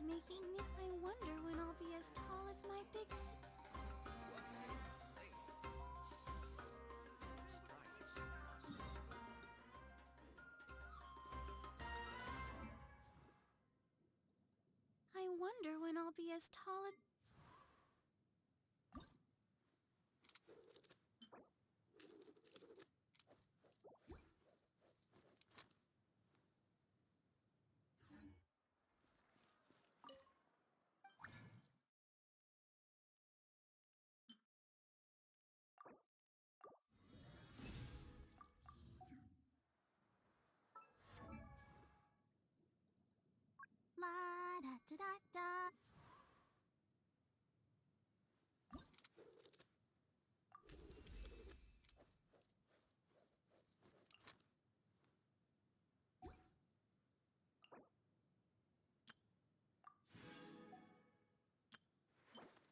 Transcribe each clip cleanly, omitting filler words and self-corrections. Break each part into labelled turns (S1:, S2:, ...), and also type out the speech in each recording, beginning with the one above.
S1: making me... I wonder when I'll be as tall as my big I wonder when I'll be as tall as... La da da da da.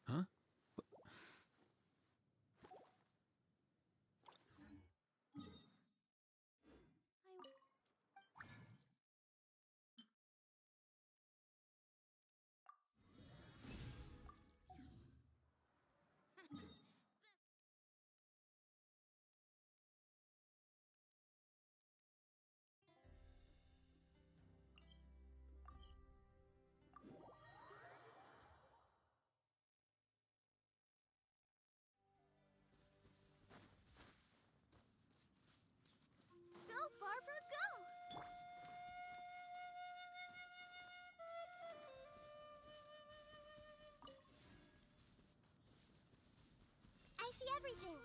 S2: Huh?
S1: Go, Barbara, go! I see everything.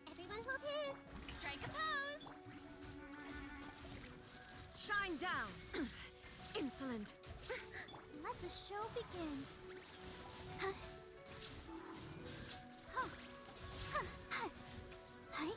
S1: Everyone hold hands. Strike a pose.
S3: Shine down! Insolent!
S1: Let the show begin. Huh. Huh. Huh. Huh. Hi.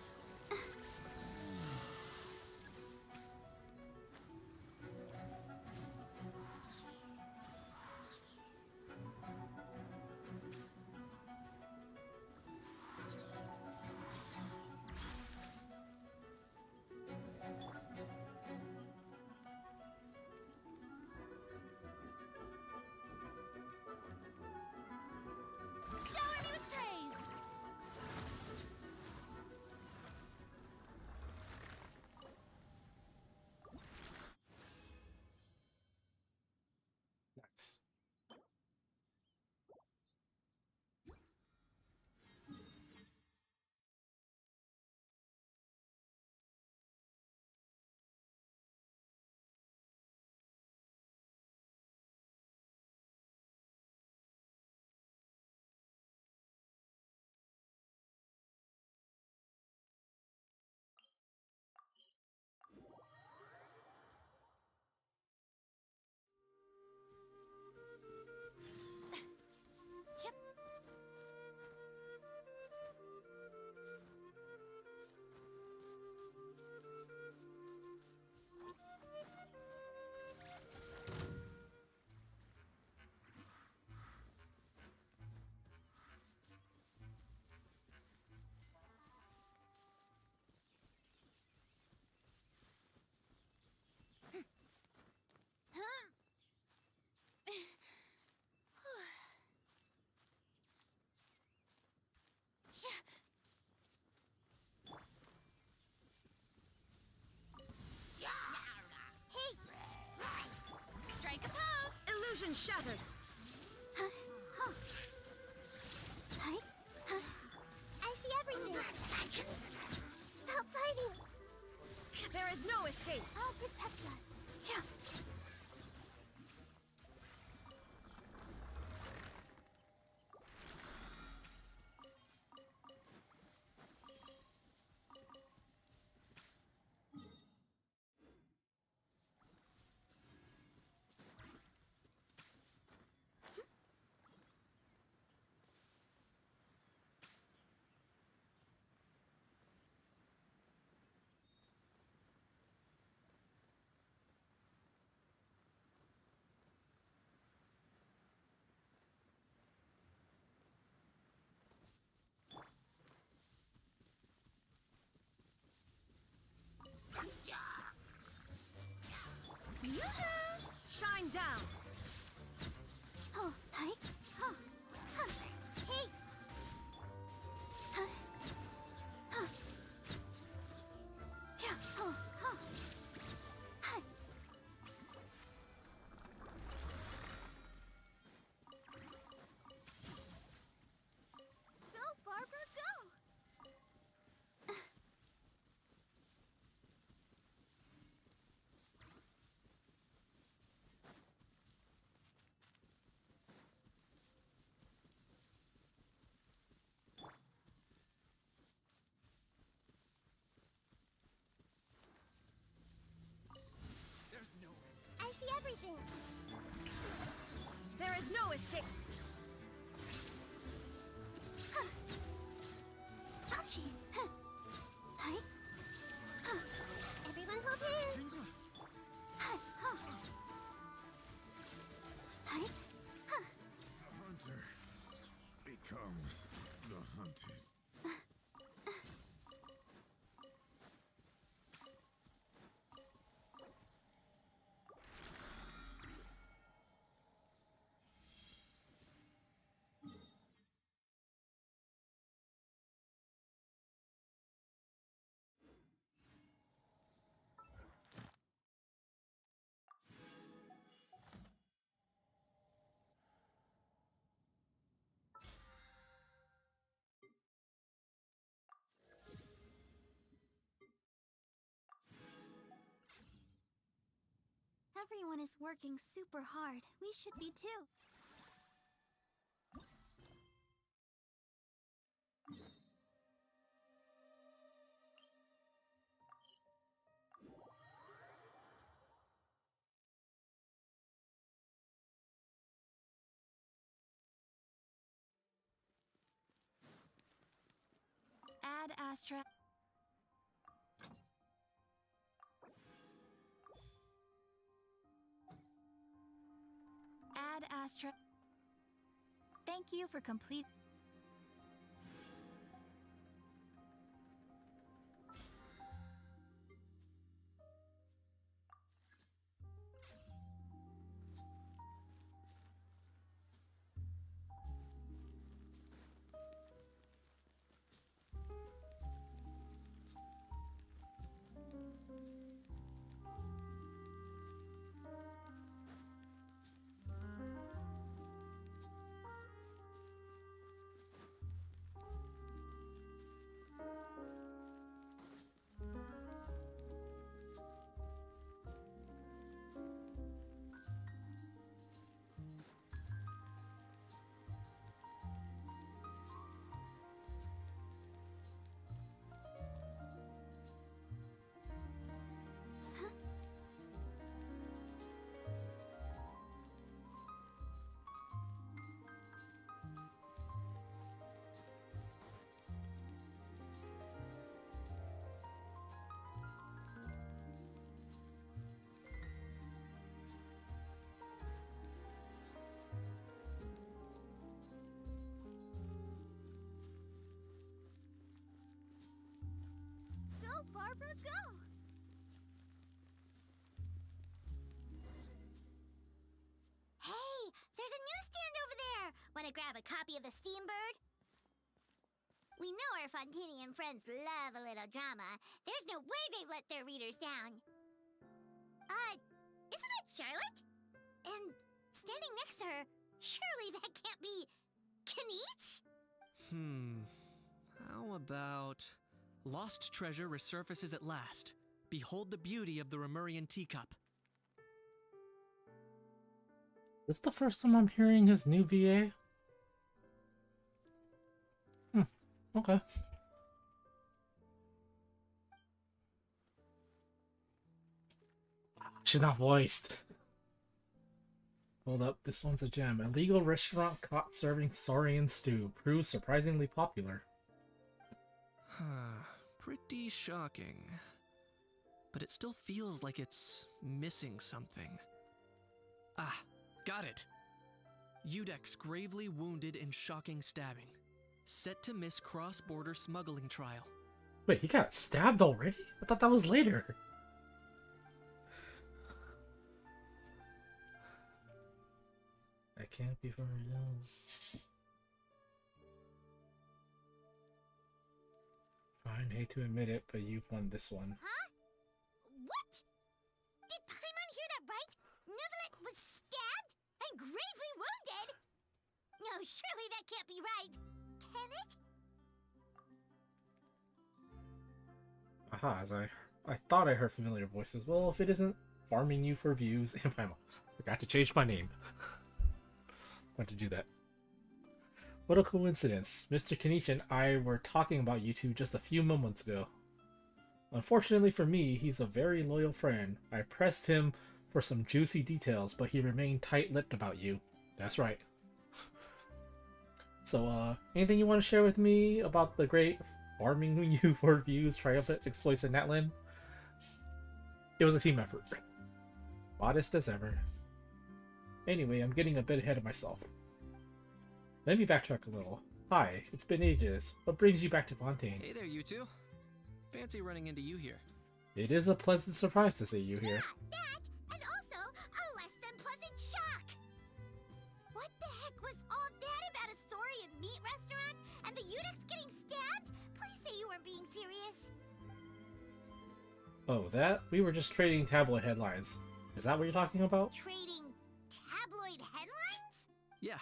S1: Shower me with praise.
S2: Nice.
S1: Yep. Huh? Hey! Strike a pose!
S3: Illusion shattered!
S1: Huh? Huh? Hi? Huh? I see everything! Stop fighting!
S3: There is no escape!
S1: I'll protect us. Yeah.
S3: There is no escape.
S1: Ouchie. Hi. Everyone hold hands. Hi. Hi.
S2: The hunter becomes the hunted.
S1: Everyone is working super hard. We should be too. Ad Astra. Ad Astra. Thank you for complete. Go, Barbara, go! Hey, there's a newsstand over there! Wanna grab a copy of the Steambird? We know our Fontainian friends love a little drama. There's no way they let their readers down. Isn't that Charlotte? And standing next to her, surely that can't be Kinich?
S4: How about... Lost treasure resurfaces at last. Behold the beauty of the Remurian teacup.
S5: This is the first time I'm hearing his new VA? Okay. She's not voiced. Hold up, this one's a gem. A legal restaurant caught serving saurian stew proves surprisingly popular.
S4: Pretty shocking. But it still feels like it's missing something. Ah, got it! Udex gravely wounded in shocking stabbing. Set to miss cross-border smuggling trial.
S5: Wait, he got stabbed already? I thought that was later. I can't be for real. Fine, hate to admit it, but you've won this one.
S1: Huh? What? Did Paimon hear that right? Neuvillette was stabbed and gravely wounded? No, surely that can't be right. Can it?
S5: Aha, as I thought I heard familiar voices. Well, if it isn't farming you for views, I forgot to change my name. Want to do that. What a coincidence. Mr. Kinich and I were talking about you two just a few moments ago. Unfortunately for me, he's a very loyal friend. I pressed him for some juicy details, but he remained tight-lipped about you. That's right. So, anything you want to share with me about the great farming you for views triumphant exploits in Natlan? It was a team effort. Modest as ever. Anyway, I'm getting a bit ahead of myself. Let me backtrack a little. Hi, it's been ages. What brings you back to Fontaine?
S4: Hey there, you two. Fancy running into you here.
S5: It is a pleasant surprise to see you here.
S1: That, and also a less than pleasant shock. What the heck was all that about a Saurian meat restaurant and the eunuchs getting stabbed? Please say you weren't being serious.
S5: Oh, that? We were just trading tabloid headlines. Is that what you're talking about?
S1: Trading tabloid headlines?
S4: Yeah.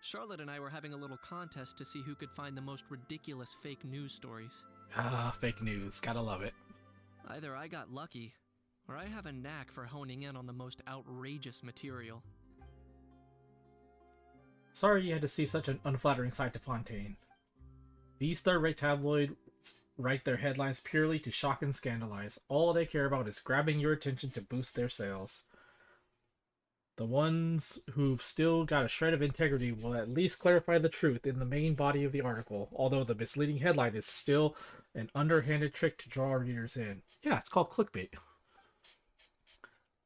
S4: Charlotte and I were having a little contest to see who could find the most ridiculous fake news stories.
S5: Ah, fake news. Gotta love it.
S4: Either I got lucky, or I have a knack for honing in on the most outrageous material.
S5: Sorry you had to see such an unflattering side to Fontaine. These third-rate tabloids write their headlines purely to shock and scandalize. All they care about is grabbing your attention to boost their sales. The ones who've still got a shred of integrity will at least clarify the truth in the main body of the article, although the misleading headline is still an underhanded trick to draw readers in. Yeah, it's called clickbait.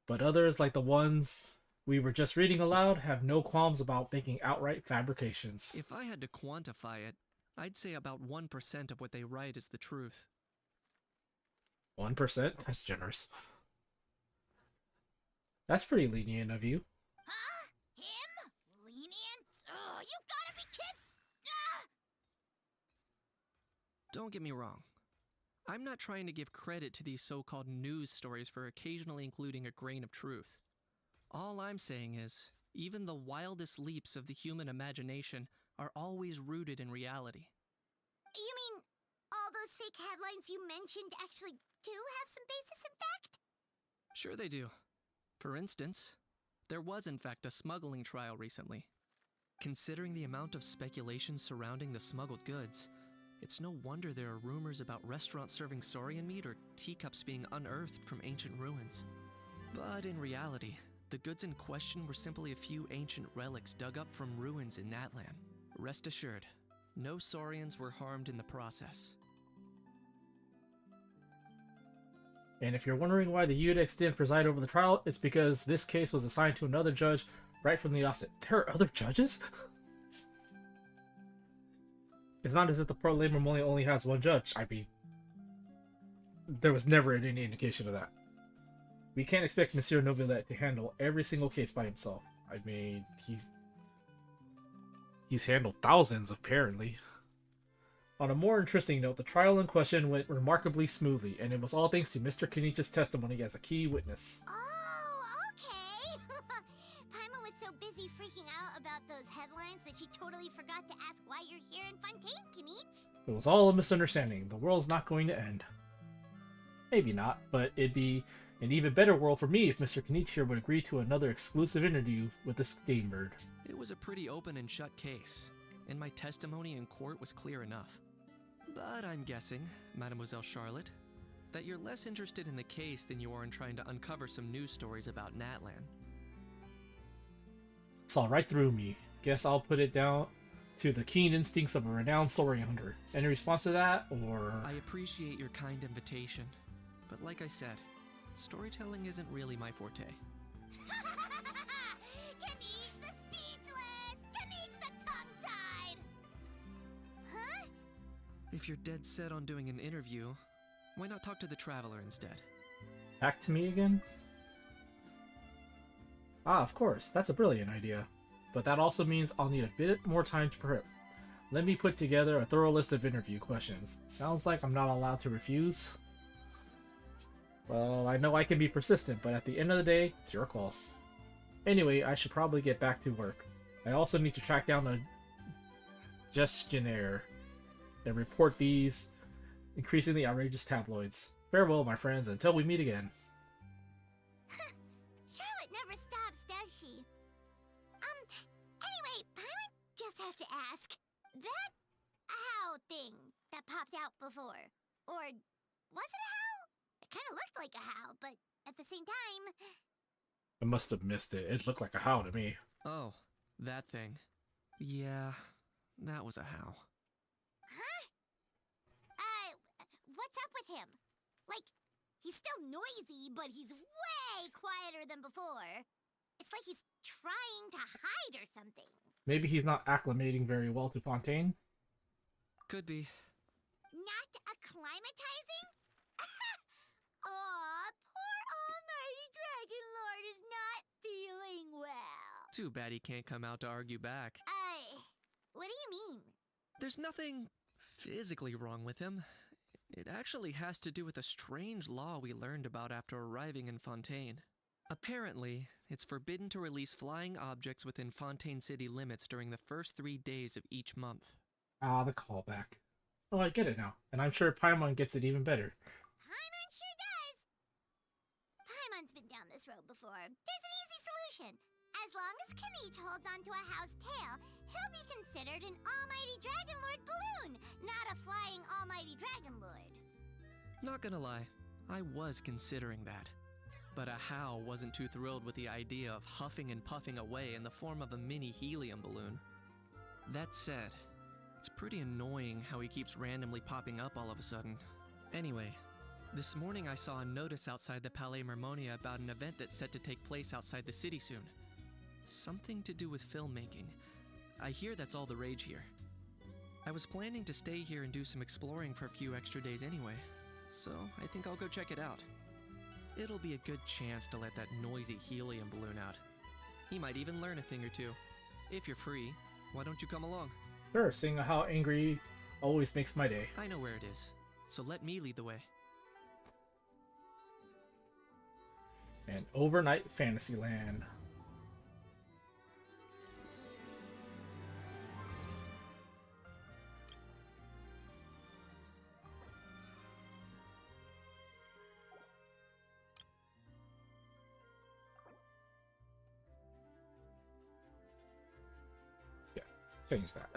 S5: But others, like the ones we were just reading aloud, have no qualms about making outright fabrications.
S4: If I had to quantify it, I'd say about 1% of what they write is the truth.
S5: 1%? That's generous. That's pretty lenient of you.
S1: Huh? Him? Lenient? Oh, you gotta be kidding! Ah!
S4: Don't get me wrong. I'm not trying to give credit to these so-called news stories for occasionally including a grain of truth. All I'm saying is, even the wildest leaps of the human imagination are always rooted in reality.
S1: You mean all those fake headlines you mentioned actually do have some basis in fact?
S4: Sure they do. For instance, there was in fact a smuggling trial recently. Considering the amount of speculation surrounding the smuggled goods, it's no wonder there are rumors about restaurants serving saurian meat or teacups being unearthed from ancient ruins. But in reality, the goods in question were simply a few ancient relics dug up from ruins in Natlan. Rest assured, no saurians were harmed in the process.
S5: And if you're wondering why the eunuchs didn't preside over the trial, it's because this case was assigned to another judge right from the offset. There are other judges? It's not as if the Parlement only has one judge. I mean, there was never any indication of that. We can't expect Monsieur Novelet to handle every single case by himself. I mean, he's handled thousands, apparently. On a more interesting note, the trial in question went remarkably smoothly, and it was all thanks to Mr. Kenich's testimony as a key witness.
S1: Oh, okay. Paimon was so busy freaking out about those headlines that she totally forgot to ask why you're here in Fontaine, Kinich.
S5: It was all a misunderstanding. The world's not going to end. Maybe not, but it'd be an even better world for me if Mr. Kinich here would agree to another exclusive interview with the Steinbird.
S4: It was a pretty open and shut case, and my testimony in court was clear enough. But I'm guessing, Mademoiselle Charlotte, that you're less interested in the case than you are in trying to uncover some news stories about Natlan.
S5: Saw right through me. Guess I'll put it down to the keen instincts of a renowned saurian hunter. Any response to that, or...?
S4: I appreciate your kind invitation, but like I said, storytelling isn't really my forte.
S1: Kinich the speechless! Kinich the tongue-tied! Huh?
S4: If you're dead set on doing an interview, why not talk to the Traveler instead?
S5: Back to me again? Ah, of course. That's a brilliant idea. But that also means I'll need a bit more time to prep. Let me put together a thorough list of interview questions. Sounds like I'm not allowed to refuse. Well, I know I can be persistent, but at the end of the day, it's your call. Anyway, I should probably get back to work. I also need to track down the gestionnaire and report these increasingly outrageous tabloids. Farewell, my friends, until we meet again.
S1: Charlotte never stops, does she? Anyway, Paimon just has to ask. That owl thing that popped out before, or was it a howl? It kind of looked like a howl, but at the same time...
S5: I must have missed it. It looked like a howl to me.
S4: Oh, That thing. Yeah, that was a how.
S1: Huh? What's up with him? Like, he's still noisy, but he's way quieter than before. It's like he's trying to hide or something.
S5: Maybe he's not acclimating very well to Fontaine.
S4: Could be.
S1: Not acclimatizing? Aw, poor Almighty Dragon Lord is not feeling well.
S4: Too bad he can't come out to argue back.
S1: What do you mean?
S4: There's nothing physically wrong with him. It actually has to do with a strange law we learned about after arriving in Fontaine. Apparently, it's forbidden to release flying objects within Fontaine city limits during the first 3 days of each month.
S5: Ah, the callback. Oh, I get it now. And I'm sure Paimon gets it even better.
S1: Paimon sure does. Paimon's been down this road before. There's an easy solution. As long as Kinich holds onto a house tail, he'll be considered an Almighty Dragon Lord balloon, not a flying Almighty Dragon Lord.
S4: Not gonna lie, I was considering that. But a How wasn't too thrilled with the idea of huffing and puffing away in the form of a mini helium balloon. That said, it's pretty annoying how he keeps randomly popping up all of a sudden. Anyway, this morning I saw a notice outside the Palais Mermonia about an event that's set to take place outside the city soon. Something to do with filmmaking. I hear that's all the rage here. I was planning to stay here and do some exploring for a few extra days anyway, so I think I'll go check it out. It'll be a good chance to let that noisy helium balloon out. He might even learn a thing or two. If you're free, why don't you come along?
S5: Sure, seeing how angry always makes my day.
S4: I know where it is, so let me lead the way.
S5: An overnight Fantasyland. Change that.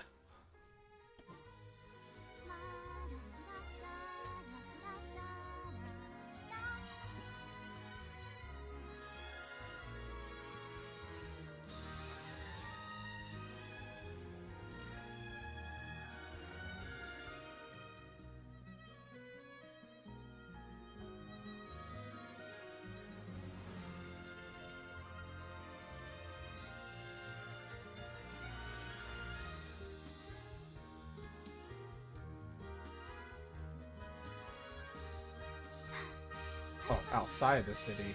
S5: Oh, outside the city.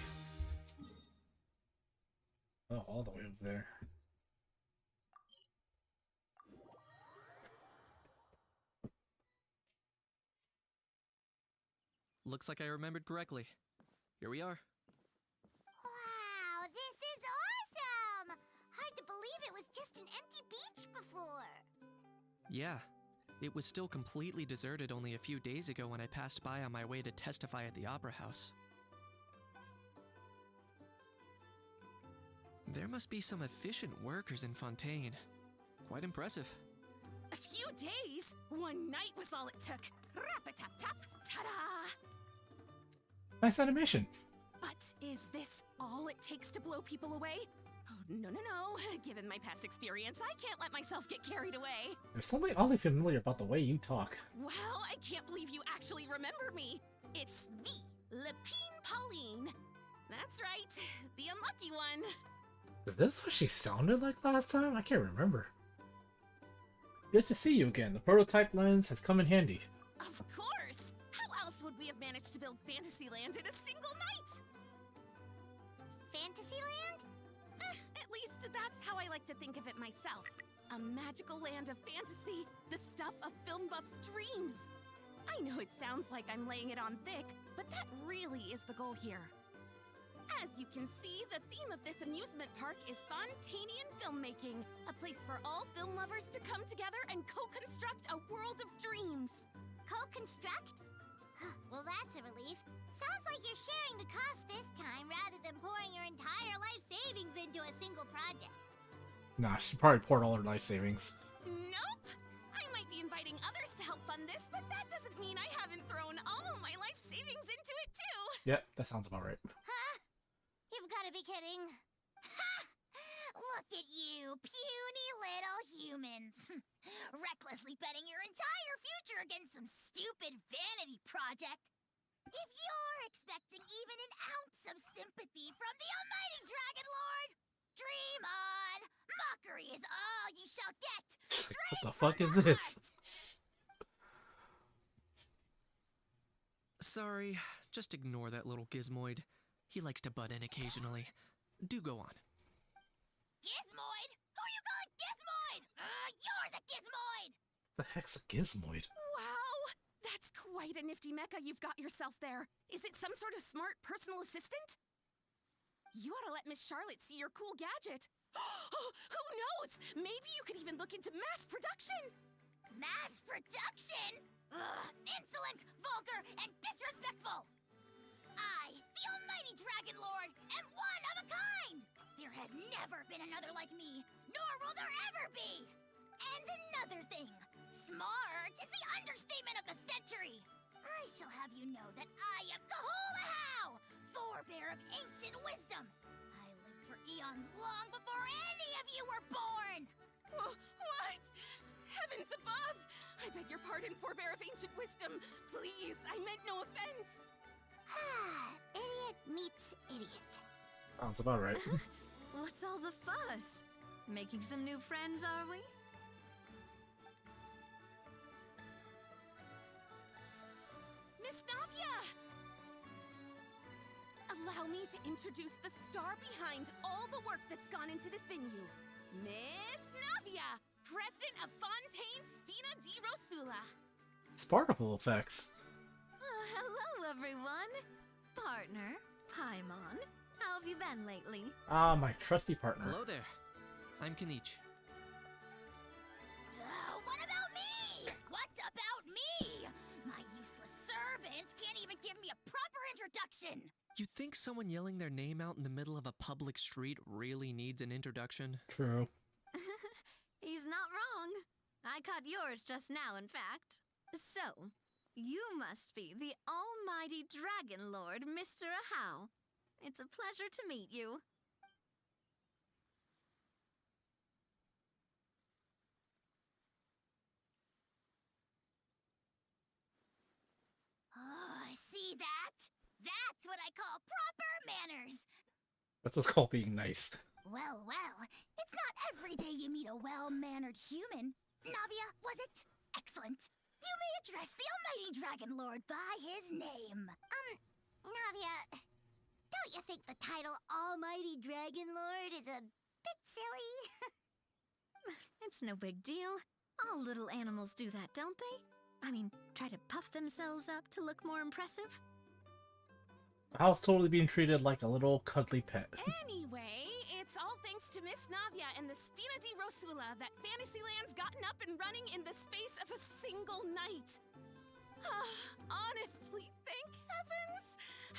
S5: Oh, all the way over there.
S4: Looks like I remembered correctly. Here we are.
S1: Wow, this is awesome! Hard to believe it was just an empty beach before.
S4: Yeah, it was still completely deserted only a few days ago when I passed by on my way to testify at the Opera House. There must be some efficient workers in Fontaine. Quite impressive.
S3: A few days? One night was all it took. Rap-a-tap-tap, ta-da!
S5: Nice animation.
S3: But is this all it takes to blow people away? Oh, no. Given my past experience, I can't let myself get carried away.
S5: There's something oddly familiar about the way you talk.
S3: Well, I can't believe you actually remember me. It's me, Lepine Pauline. That's right, the unlucky one.
S5: Is this what she sounded like last time? I can't remember. Good to see you again. The prototype lens has come in handy.
S3: Of course! How else would we have managed to build Fantasyland in a single night?
S1: Fantasyland?
S3: At least that's how I like to think of it myself. A magical land of fantasy, the stuff of film buffs' dreams. I know it sounds like I'm laying it on thick, but that really is the goal here. As you can see, the theme of this amusement park is Fontainian filmmaking, a place for all film lovers to come together and co-construct a world of dreams.
S1: Co-construct? Well, that's a relief. Sounds like you're sharing the cost this time rather than pouring your entire life savings into a single project.
S5: Nah, she probably poured all her life savings.
S3: Nope! I might be inviting others to help fund this, but that doesn't mean I haven't thrown all my life savings into it too!
S5: Yep, that sounds about right.
S1: Huh? You've got to be kidding. Ha! Look at you, puny little humans. Recklessly betting your entire future against some stupid vanity project. If you're expecting even an ounce of sympathy from the almighty Dragon Lord, dream on! Mockery is all you shall get!
S5: What the fuck is this?
S4: Sorry, just ignore that little gizmoid. He likes to butt in occasionally. Do go on.
S1: Gizmoid? Who you calling Gizmoid? You're the Gizmoid!
S5: The heck's a gizmoid?
S3: Wow! That's quite a nifty mecha you've got yourself there. Is it some sort of smart personal assistant? You ought to let Miss Charlotte see your cool gadget. Who knows? Maybe you could even look into mass production.
S1: Mass production? Ugh, insolent, vulgar, and disrespectful! I, the almighty Dragon Lord, am one of a kind! There has never been another like me, nor will there ever be! And another thing, smart is the understatement of the century! I shall have you know that I am Kahulahau, forebear of ancient wisdom! I lived for eons long before any of you were born!
S3: What? Heavens above! I beg your pardon, forebear of ancient wisdom. Please, I meant no offense.
S1: Idiot meets idiot.
S5: Sounds about right.
S6: What's all the fuss? Making some new friends, are we?
S3: Miss Navia! Allow me to introduce the star behind all the work that's gone into this venue. Miss Navia, President of Fontaine Spina di Rosula.
S5: Sparkle effects.
S6: Hello, everyone. Partner, Paimon. How have you been lately?
S5: Ah, my trusty partner.
S4: Hello there. I'm Kinich.
S1: What about me? What about me? My useless servant can't even give me a proper introduction.
S4: You think someone yelling their name out in the middle of a public street really needs an introduction?
S5: True.
S6: He's not wrong. I caught yours just now, in fact. So, you must be the almighty Dragon Lord, Mr. Ahau. It's a pleasure to meet you.
S1: Oh, see that? That's what I call proper manners.
S5: That's what's called being nice.
S1: Well, it's not every day you meet a well-mannered human. Navia, was it? Excellent. You may address the almighty Dragon Lord by his name. Navia, don't you think the title Almighty Dragon Lord is a bit silly?
S6: It's no big deal. All little animals do that, don't they? I mean, try to puff themselves up to look more impressive.
S5: Ahau's totally being treated like a little cuddly pet.
S3: Anyway, it's all thanks to Miss Navia and the Spina di Rosula that Fantasyland's gotten up and running in the space of a single night. Honestly, thank heavens!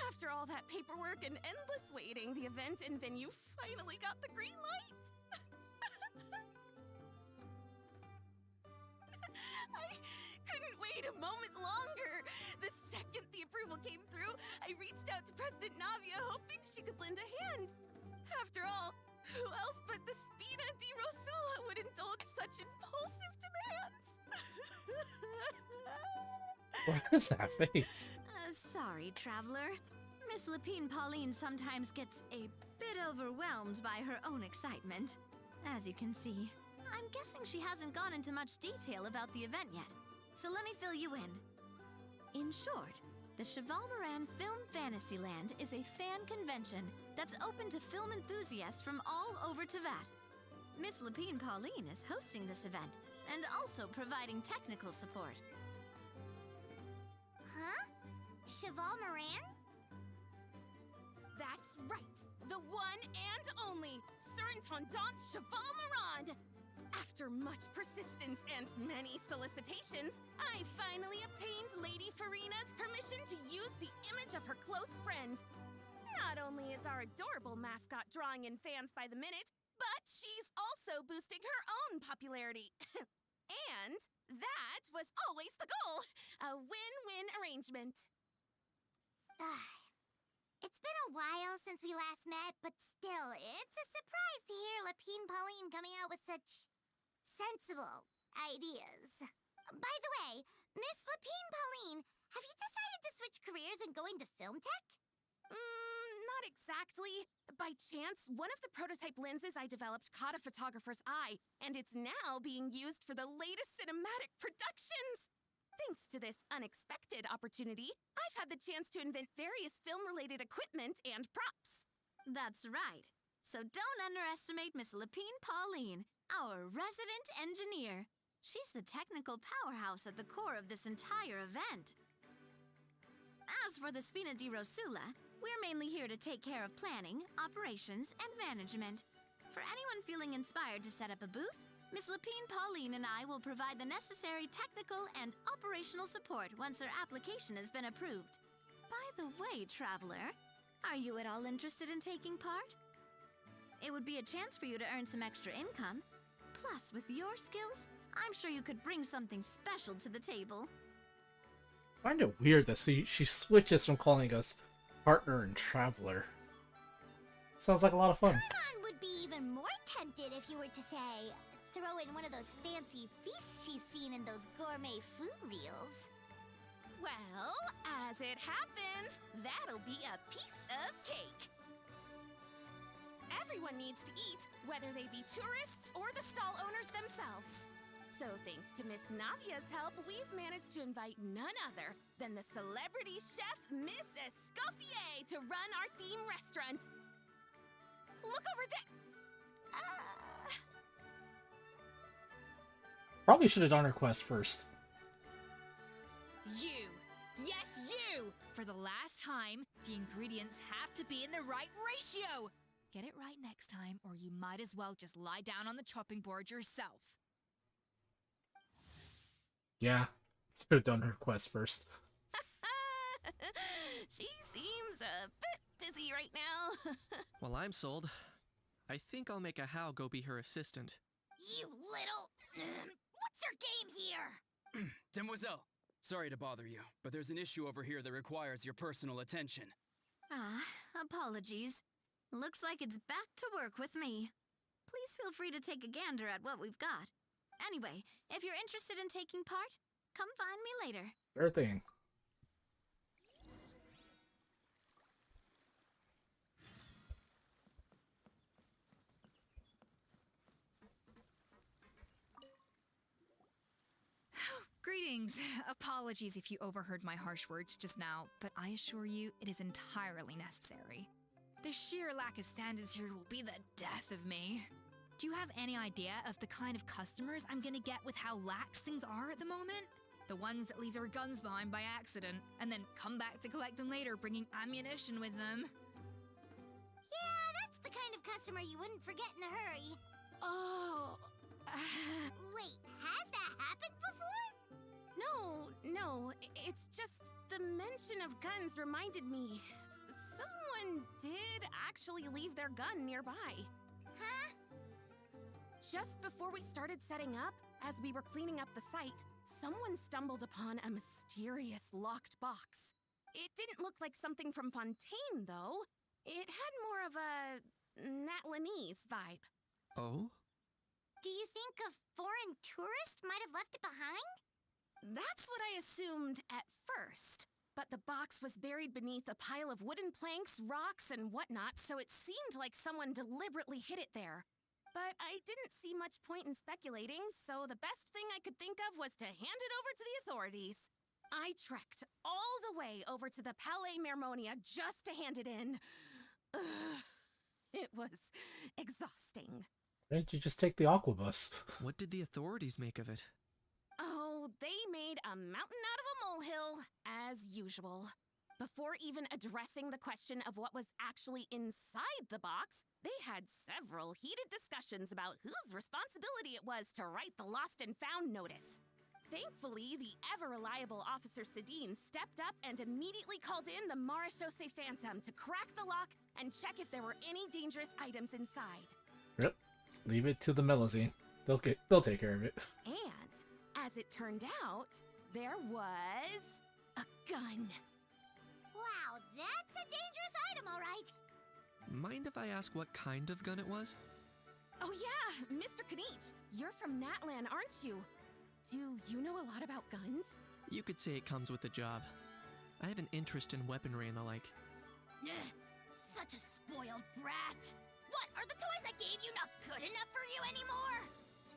S3: After all that paperwork and endless waiting, the event and venue finally got the green light. I couldn't wait a moment longer. The second the approval came through, I reached out to President Navia hoping she could lend a hand. After all, who else but the Spina di Rosula would indulge such impulsive demands?
S5: What is that face?
S6: Sorry, traveler. Miss Lapine Pauline sometimes gets a bit overwhelmed by her own excitement. As you can see, I'm guessing she hasn't gone into much detail about the event yet. So let me fill you in. In short, the Cheval Moran Film Fantasyland is a fan convention that's open to film enthusiasts from all over Teyvat. Miss Lapine Pauline is hosting this event and also providing technical support.
S1: Huh? Cheval Moran?
S3: That's right, the one and only Surintendant Cheval Moran. After much persistence and many solicitations, I finally obtained Lady Farina's permission to use the image of her close friend. Not only is our adorable mascot drawing in fans by the minute, but she's also boosting her own popularity. And that was always the goal, a win-win arrangement.
S1: It's been a while since we last met, but still, it's a surprise to hear Lapine Pauline coming out with such sensible ideas. By the way, Miss Lapine Pauline, have you decided to switch careers and go into film tech?
S3: Not exactly. By chance, one of the prototype lenses I developed caught a photographer's eye, and it's now being used for the latest cinematic productions. Thanks to this unexpected opportunity, I've had the chance to invent various film-related equipment and props.
S6: That's right. So don't underestimate Miss Lapine Pauline, our resident engineer. She's the technical powerhouse at the core of this entire event. As for the Spina di Rosula, we're mainly here to take care of planning, operations, and management. For anyone feeling inspired to set up a booth, Miss Lapine Pauline and I will provide the necessary technical and operational support once their application has been approved. By the way, Traveler, are you at all interested in taking part? It would be a chance for you to earn some extra income. Plus, with your skills, I'm sure you could bring something special to the table.
S5: I find it weird that she switches from calling us partner and traveler. Sounds like a lot of fun.
S1: Paimon would be even more tempted if you were to say, throw in one of those fancy feasts she's seen in those gourmet food reels.
S3: Well, as it happens, that'll be a piece of cake. Everyone needs to eat, whether they be tourists or the stall owners themselves. So thanks to Miss Navia's help, we've managed to invite none other than the celebrity chef, Miss Escoffier, to run our theme restaurant. Look over there!
S5: Probably should have done her quest first.
S7: You! Yes, you! For the last time, the ingredients have to be in the right ratio! Get it right next time, or you might as well just lie down on the chopping board yourself.
S5: Yeah, should have done her quest first.
S3: She seems a bit busy right now.
S4: Well, I'm sold. I think I'll make a How go be her assistant.
S1: You little... What's your game here?
S8: Demoiselle, sorry to bother you, but there's an issue over here that requires your personal attention.
S6: Apologies. Looks like it's back to work with me. Please feel free to take a gander at what we've got. Anyway, if you're interested in taking part, come find me later.
S5: Sure thing.
S7: Greetings. Apologies if you overheard my harsh words just now, but I assure you it is entirely necessary. The sheer lack of standards here will be the death of me. Do you have any idea of the kind of customers I'm gonna get with how lax things are at the moment? The ones that leave their guns behind by accident, and then come back to collect them later bringing ammunition with them.
S1: Yeah, that's the kind of customer you wouldn't forget in a hurry.
S3: Oh...
S1: Wait, has that happened before?
S3: No, it's just the mention of guns reminded me. Someone did actually leave their gun nearby.
S1: Huh?
S3: Just before we started setting up, as we were cleaning up the site, someone stumbled upon a mysterious locked box. It didn't look like something from Fontaine, though. It had more of a Natlanese vibe.
S4: Oh?
S1: Do you think a foreign tourist might have left it behind?
S3: That's what I assumed at first. But the box was buried beneath a pile of wooden planks, rocks, and whatnot, so it seemed like someone deliberately hid it there. But I didn't see much point in speculating, so the best thing I could think of was to hand it over to the authorities. I trekked all the way over to the Palais Mermonia just to hand it in. It was exhausting.
S5: Why didn't you just take the aquabus?
S4: What did the authorities make of it?
S3: Oh, they made a mountain out of a molehill, as usual. Before even addressing the question of what was actually inside the box, they had several heated discussions about whose responsibility it was to write the lost and found notice. Thankfully, the ever-reliable Officer Sedine stepped up and immediately called in the Marechaussee Phantom to crack the lock and check if there were any dangerous items inside.
S5: Yep. Leave it to the Melazine. They'll take care of it.
S3: And, as it turned out, there was a gun.
S1: Wow, that's a dangerous item, all right.
S4: Mind if I ask what kind of gun it was?
S3: Oh yeah, Mr. Kinich, you're from Natlan, aren't you? Do you know a lot about guns?
S4: You could say it comes with the job. I have an interest in weaponry and the like.
S1: Ugh, such a spoiled brat. What, are the toys I gave you not good enough for you anymore?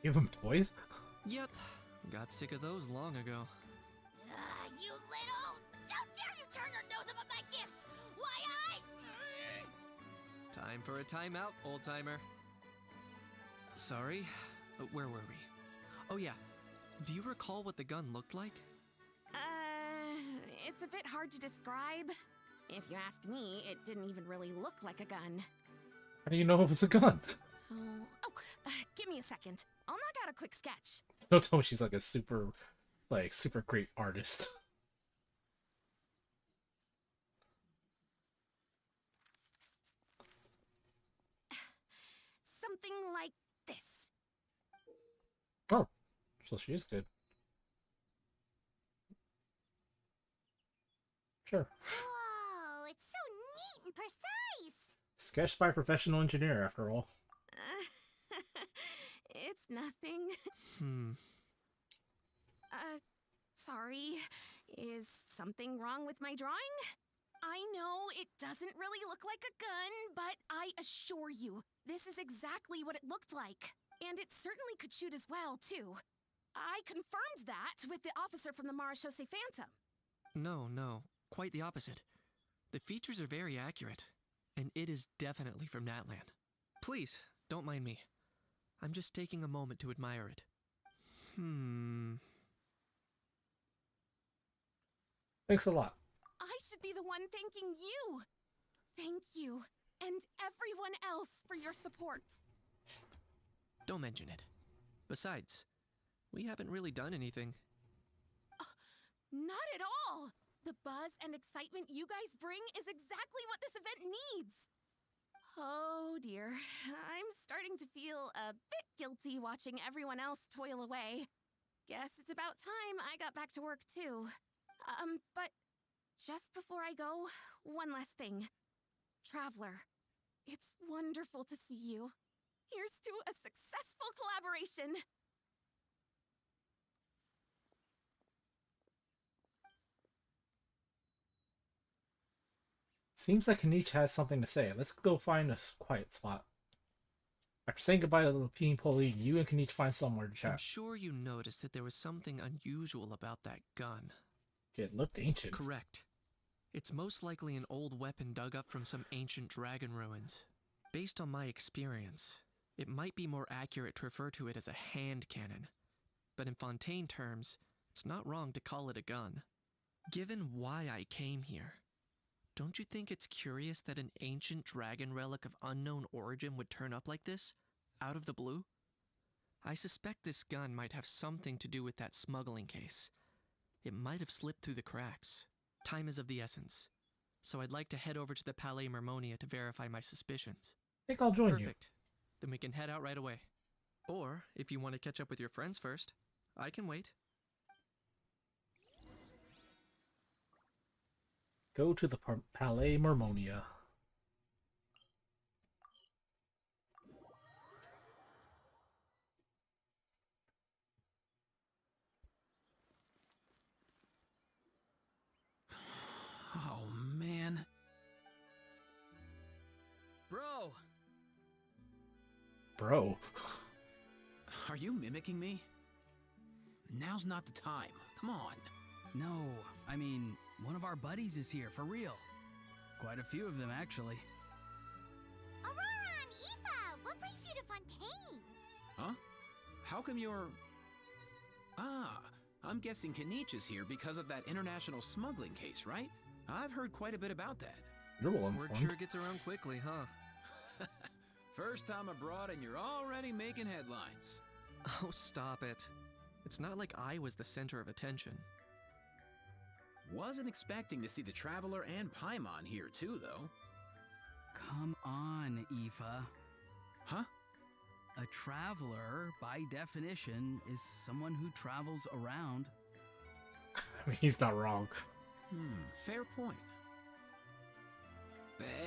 S5: Give him toys?
S4: Yep, got sick of those long ago.
S1: You little... How dare you turn your nose up at my gifts? Why
S4: Time for a timeout, old-timer. Sorry, where were we? Oh yeah, do you recall what the gun looked like?
S3: It's a bit hard to describe. If you ask me, it didn't even really look like a gun.
S5: How do you know it was a gun?
S3: Give me a second. I'll knock out a quick sketch.
S5: Don't tell me she's like a super great artist.
S3: Something like this.
S5: Oh, so she is good. Sure.
S1: Whoa, it's so neat and precise.
S5: Sketched by a professional engineer, after all.
S3: It's nothing. Sorry. Is something wrong with my drawing? I know it doesn't really look like a gun, but I assure you, this is exactly what it looked like. And it certainly could shoot as well, too. I confirmed that with the officer from the Marechaussee Phantom.
S4: No, quite the opposite. The features are very accurate, and it is definitely from Natlan. Please, don't mind me. I'm just taking a moment to admire it.
S5: Thanks a lot.
S3: I should be the one thanking you. Thank you, and everyone else for your support.
S4: Don't mention it. Besides, we haven't really done anything.
S3: Not at all. The buzz and excitement you guys bring is exactly what this event needs. Oh dear, I'm starting to feel a bit guilty watching everyone else toil away. Guess it's about time I got back to work too. But just before I go, one last thing. Traveler, it's wonderful to see you. Here's to a successful collaboration.
S5: Seems like Kinich has something to say. Let's go find a quiet spot. After saying goodbye to the Lepine Pauline, you and Kinich find somewhere to
S4: I'm
S5: chat.
S4: sure you noticed that there was something unusual about that gun.
S5: It looked ancient.
S4: Correct. It's most likely an old weapon dug up from some ancient dragon ruins. Based on my experience, it might be more accurate to refer to it as a hand cannon. But in Fontaine terms, it's not wrong to call it a gun. Given why I came here, don't you think it's curious that an ancient dragon relic of unknown origin would turn up like this, out of the blue? I suspect this gun might have something to do with that smuggling case. It might have slipped through the cracks. Time is of the essence, so I'd like to head over to the Palais Mermonia to verify my suspicions.
S5: I think I'll join you.
S4: Perfect. Then we can head out right away. Or, if you want to catch up with your friends first, I can wait.
S5: Go to the Palais Mermonia.
S8: Oh, man. Bro!
S5: Bro.
S8: Are you mimicking me? Now's not the time. Come on. No, I mean, one of our buddies is here, for real. Quite a few of them, actually.
S1: Aurora and Aoife, what brings you to Fontaine?
S9: Huh? How come you're... Ah, I'm guessing Kinich is here because of that international smuggling case, right? I've heard quite a bit about that.
S5: You're well
S4: Word
S5: informed.
S4: sure gets around quickly, huh?
S9: First time abroad and you're already making headlines.
S4: Oh, stop it. It's not like I was the center of attention.
S9: Wasn't expecting to see the Traveler and Paimon here too, though.
S8: Come on, Aoife.
S9: Huh?
S8: A traveler, by definition, is someone who travels around.
S5: I mean, he's not wrong.
S9: Fair point.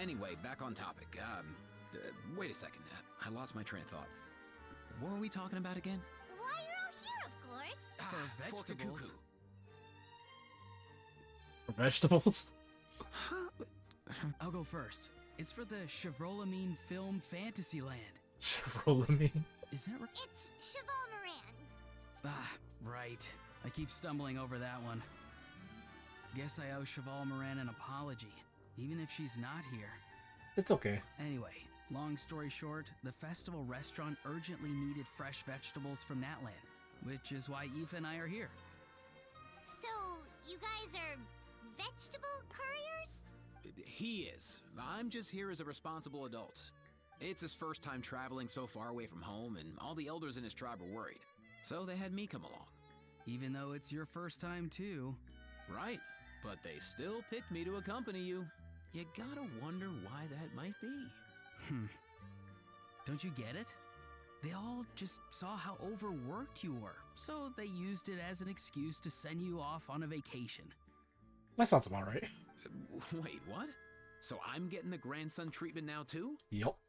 S9: Anyway, back on topic. Wait a second. I lost my train of thought. What were we talking about again?
S1: Why, you're all here, of course.
S8: For
S9: For
S8: vegetables.
S9: Kakuku.
S5: For vegetables?
S8: I'll go first. It's for the Chevrolamine Film Fantasyland.
S5: Chevrolamine?
S8: Is that right?
S1: It's Cheval Moran.
S8: Ah, right. I keep stumbling over that one. Guess I owe Cheval Moran an apology, even if she's not here.
S5: It's okay.
S8: Anyway, long story short, the festival restaurant urgently needed fresh vegetables from Natland, which is why Aoife and I are here.
S1: So, you guys are vegetable couriers?
S9: He is. I'm just here as a responsible adult. It's his first time traveling so far away from home, and all the elders in his tribe were worried. So they had me come along.
S8: Even though it's your first time too.
S9: Right, but they still picked me to accompany you. You gotta wonder why that might be.
S8: Don't you get it? They all just saw how overworked you were, so they used it as an excuse to send you off on a vacation.
S5: That sounds about right.
S9: Wait, what? So I'm getting the grandson treatment now too?
S5: Yup.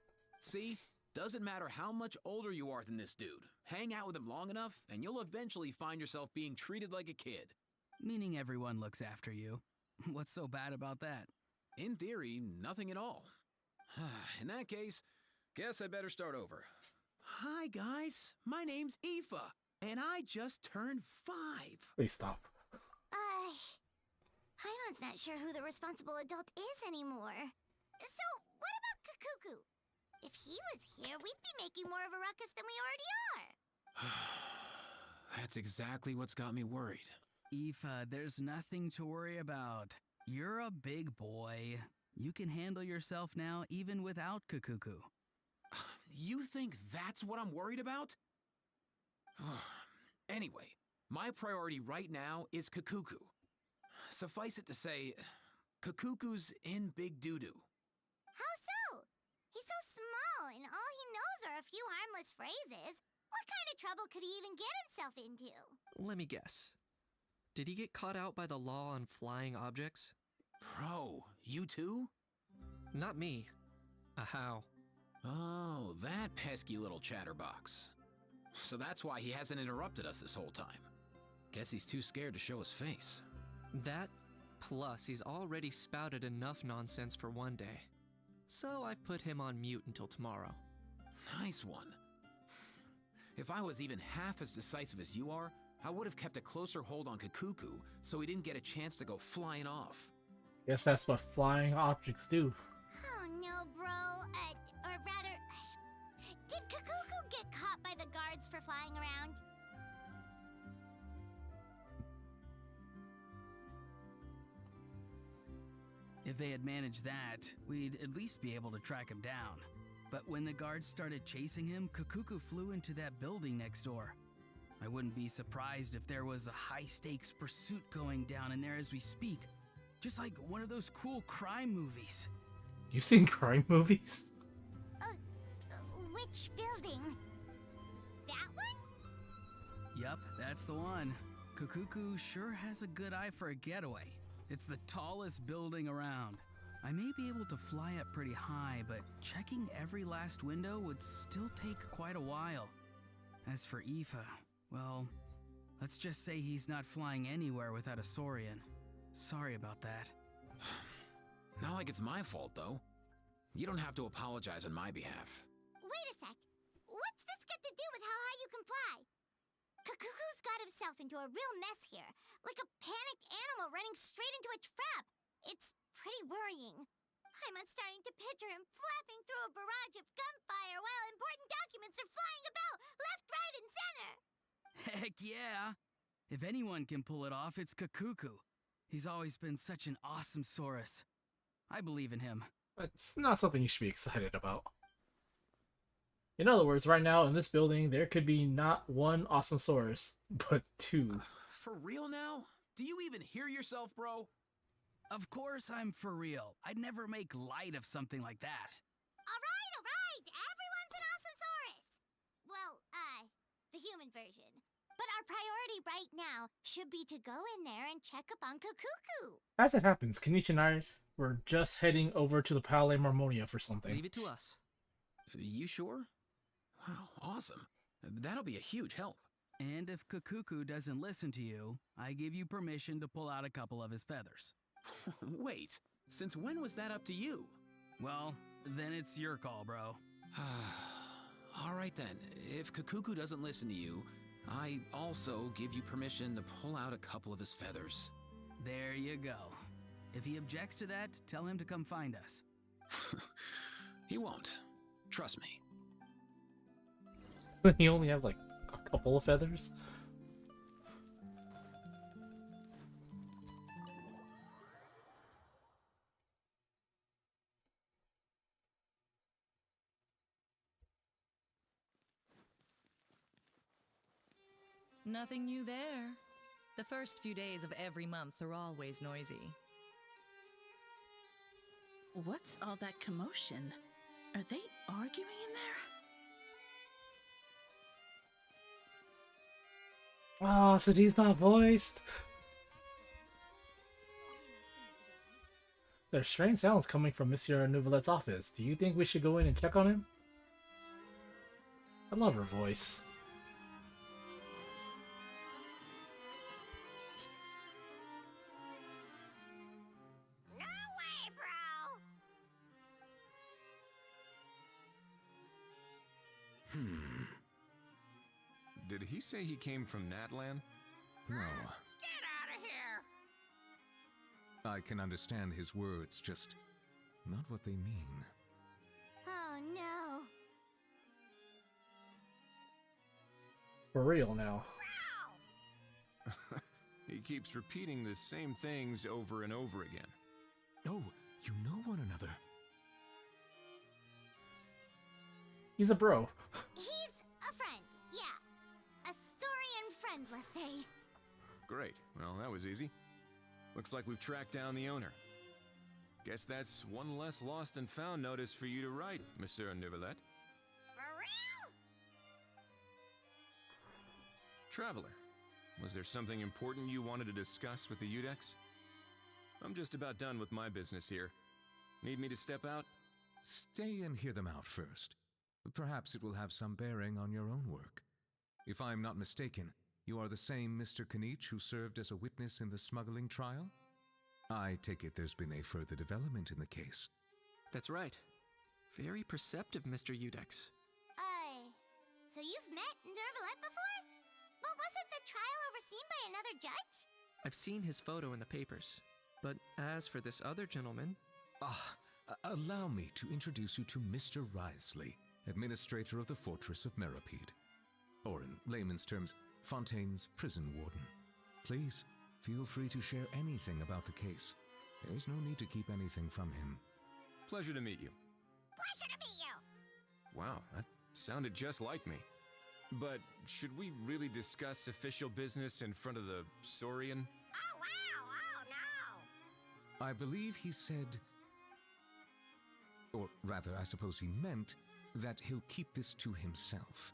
S9: See? Doesn't matter how much older you are than this dude. Hang out with him long enough, and you'll eventually find yourself being treated like a kid.
S8: Meaning everyone looks after you. What's so bad about that?
S9: In theory, nothing at all. In that case, guess I better start over. Hi guys, my name's Aoife, and I just turned 5.
S5: Please stop.
S1: Paimon's not sure who the responsible adult is anymore. So, what about Kakuku? If he was here, we'd be making more of a ruckus than we already are.
S9: That's exactly what's got me worried.
S8: Aoife, there's nothing to worry about. You're a big boy. You can handle yourself now even without Kakuku.
S9: You think that's what I'm worried about? Anyway, my priority right now is Kakuku. Suffice it to say, Kakuku's in big doo-doo.
S1: How so? He's so small, and all he knows are a few harmless phrases. What kind of trouble could he even get himself into?
S4: Let me guess. Did he get caught out by the law on flying objects?
S9: Bro, you too?
S4: Not me. How?
S9: Oh, that pesky little chatterbox. So that's why he hasn't interrupted us this whole time. Guess he's too scared to show his face.
S4: That, plus he's already spouted enough nonsense for one day. So I've put him on mute until tomorrow.
S9: Nice one. If I was even half as decisive as you are, I would have kept a closer hold on Kakuku so he didn't get a chance to go flying off.
S5: Guess that's what flying objects do.
S1: Oh no, bro. Or rather, did Kakuku get caught by the guards for flying around?
S8: If they had managed that, we'd at least be able to track him down. But when the guards started chasing him, Kakuku flew into that building next door. I wouldn't be surprised if there was a high-stakes pursuit going down in there as we speak. Just like one of those cool crime movies.
S5: You've seen crime movies?
S1: Which building? That one?
S8: Yup, that's the one. Kakuku sure has a good eye for a getaway. It's the tallest building around. I may be able to fly up pretty high, but checking every last window would still take quite a while. As for Aoife, well, let's just say he's not flying anywhere without a Saurian. Sorry about that.
S9: Not like it's my fault, though. You don't have to apologize on my behalf.
S1: Wait a sec. What's this got to do with how high you can fly? Kakuku's got himself into a real mess here, like a panicked animal running straight into a trap. It's pretty worrying. I'm starting to picture him flapping through a barrage of gunfire while important documents are flying about left, right, and center.
S8: Heck yeah! If anyone can pull it off, it's Kakuku. He's always been such an awesome Saurus. I believe in him.
S5: It's not something you should be excited about. In other words, right now in this building, there could be not one awesome Saurus, but 2.
S9: For real now? Do you even hear yourself, bro?
S8: Of course I'm for real. I'd never make light of something like that.
S1: All right. Everyone's an awesome Saurus. Well, the human version. But our priority right now should be to go in there and check up on Kakuku.
S5: As it happens, Kinich and I We're just heading over to the Palais Marmonia for something.
S4: Leave it to us.
S9: You sure? Wow, awesome. That'll be a huge help.
S8: And if Kakuku doesn't listen to you, I give you permission to pull out a couple of his feathers.
S9: Wait, since when was that up to you?
S8: Well, then it's your call, bro.
S9: All right then, if Kakuku doesn't listen to you, I also give you permission to pull out a couple of his feathers.
S8: There you go. If he objects to that, tell him to come find us.
S9: He won't. Trust me.
S5: He only have like a couple of feathers.
S10: Nothing new there. The first few days of every month are always noisy.
S11: What's all that commotion? Are they arguing in there?
S5: Ah, so he's not voiced. There's strange sounds coming from Monsieur Nouvelette's office. Do you think we should go in and check on him? I love her voice.
S1: No way, bro!
S2: Did he say he came from Natlan? No.
S1: Get out of here!
S2: I can understand his words, just not what they mean.
S1: Oh no.
S5: For real now.
S2: He keeps repeating the same things over and over again. Oh, you know one another.
S5: He's a bro.
S1: He's a friend, yeah. A Saurian friend, let's say.
S2: Great. Well, that was easy. Looks like we've tracked down the owner. Guess that's one less lost and found notice for you to write, Monsieur Nouvelette.
S1: For real?
S2: Traveler, was there something important you wanted to discuss with the Udex? I'm just about done with my business here. Need me to step out?
S12: Stay and hear them out first. Perhaps it will have some bearing on your own work. If I'm not mistaken, you are the same Mr. Kinich who served as a witness in the smuggling trial? I take it there's been a further development in the case.
S4: That's right. Very perceptive, Mr. Udex.
S1: So you've met Nouvelette before? But wasn't the trial overseen by another judge?
S4: I've seen his photo in the papers. But as for this other gentleman...
S12: Allow me to introduce you to Mr. Wriothesley, administrator of the Fortress of Meripede. Or in layman's terms, Fontaine's prison warden. Please, feel free to share anything about the case. There's no need to keep anything from him.
S2: Pleasure to meet you.
S1: Pleasure to meet you!
S2: Wow, that sounded just like me. But should we really discuss official business in front of the Saurian?
S1: Oh, wow! Oh, no!
S12: I believe he said... Or rather, I suppose he meant that he'll keep this to himself.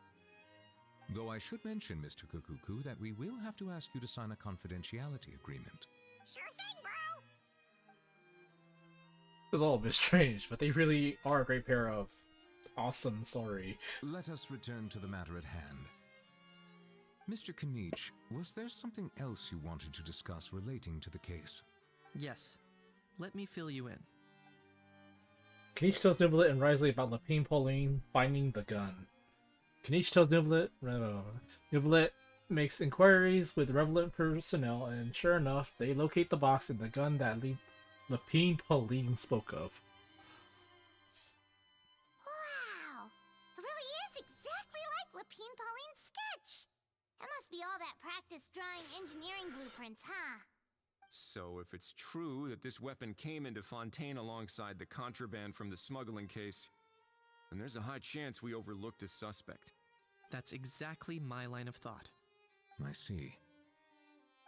S12: Though I should mention, Mr. Kukuku, that we will have to ask you to sign a confidentiality agreement.
S1: Sure thing, bro!
S5: It's all a bit strange, but they really are a great pair of awesome sorry.
S12: Let us return to the matter at hand. Mr. Kinich, was there something else you wanted to discuss relating to the case?
S4: Yes. Let me fill you in.
S5: Kinich tells Nouvelette and Wriothesley about Lapine Pauline finding the gun. Kinich tells Nouvelette... Nouvelette makes inquiries with relevant personnel, and sure enough, they locate the box and the gun that Lapine Pauline spoke of.
S1: Wow! It really is exactly like Lapine Pauline's sketch! That must be all that practice drawing engineering blueprints, huh?
S2: So if it's true that this weapon came into Fontaine alongside the contraband from the smuggling case, then there's a high chance we overlooked a suspect.
S4: That's exactly my line of thought.
S12: I see.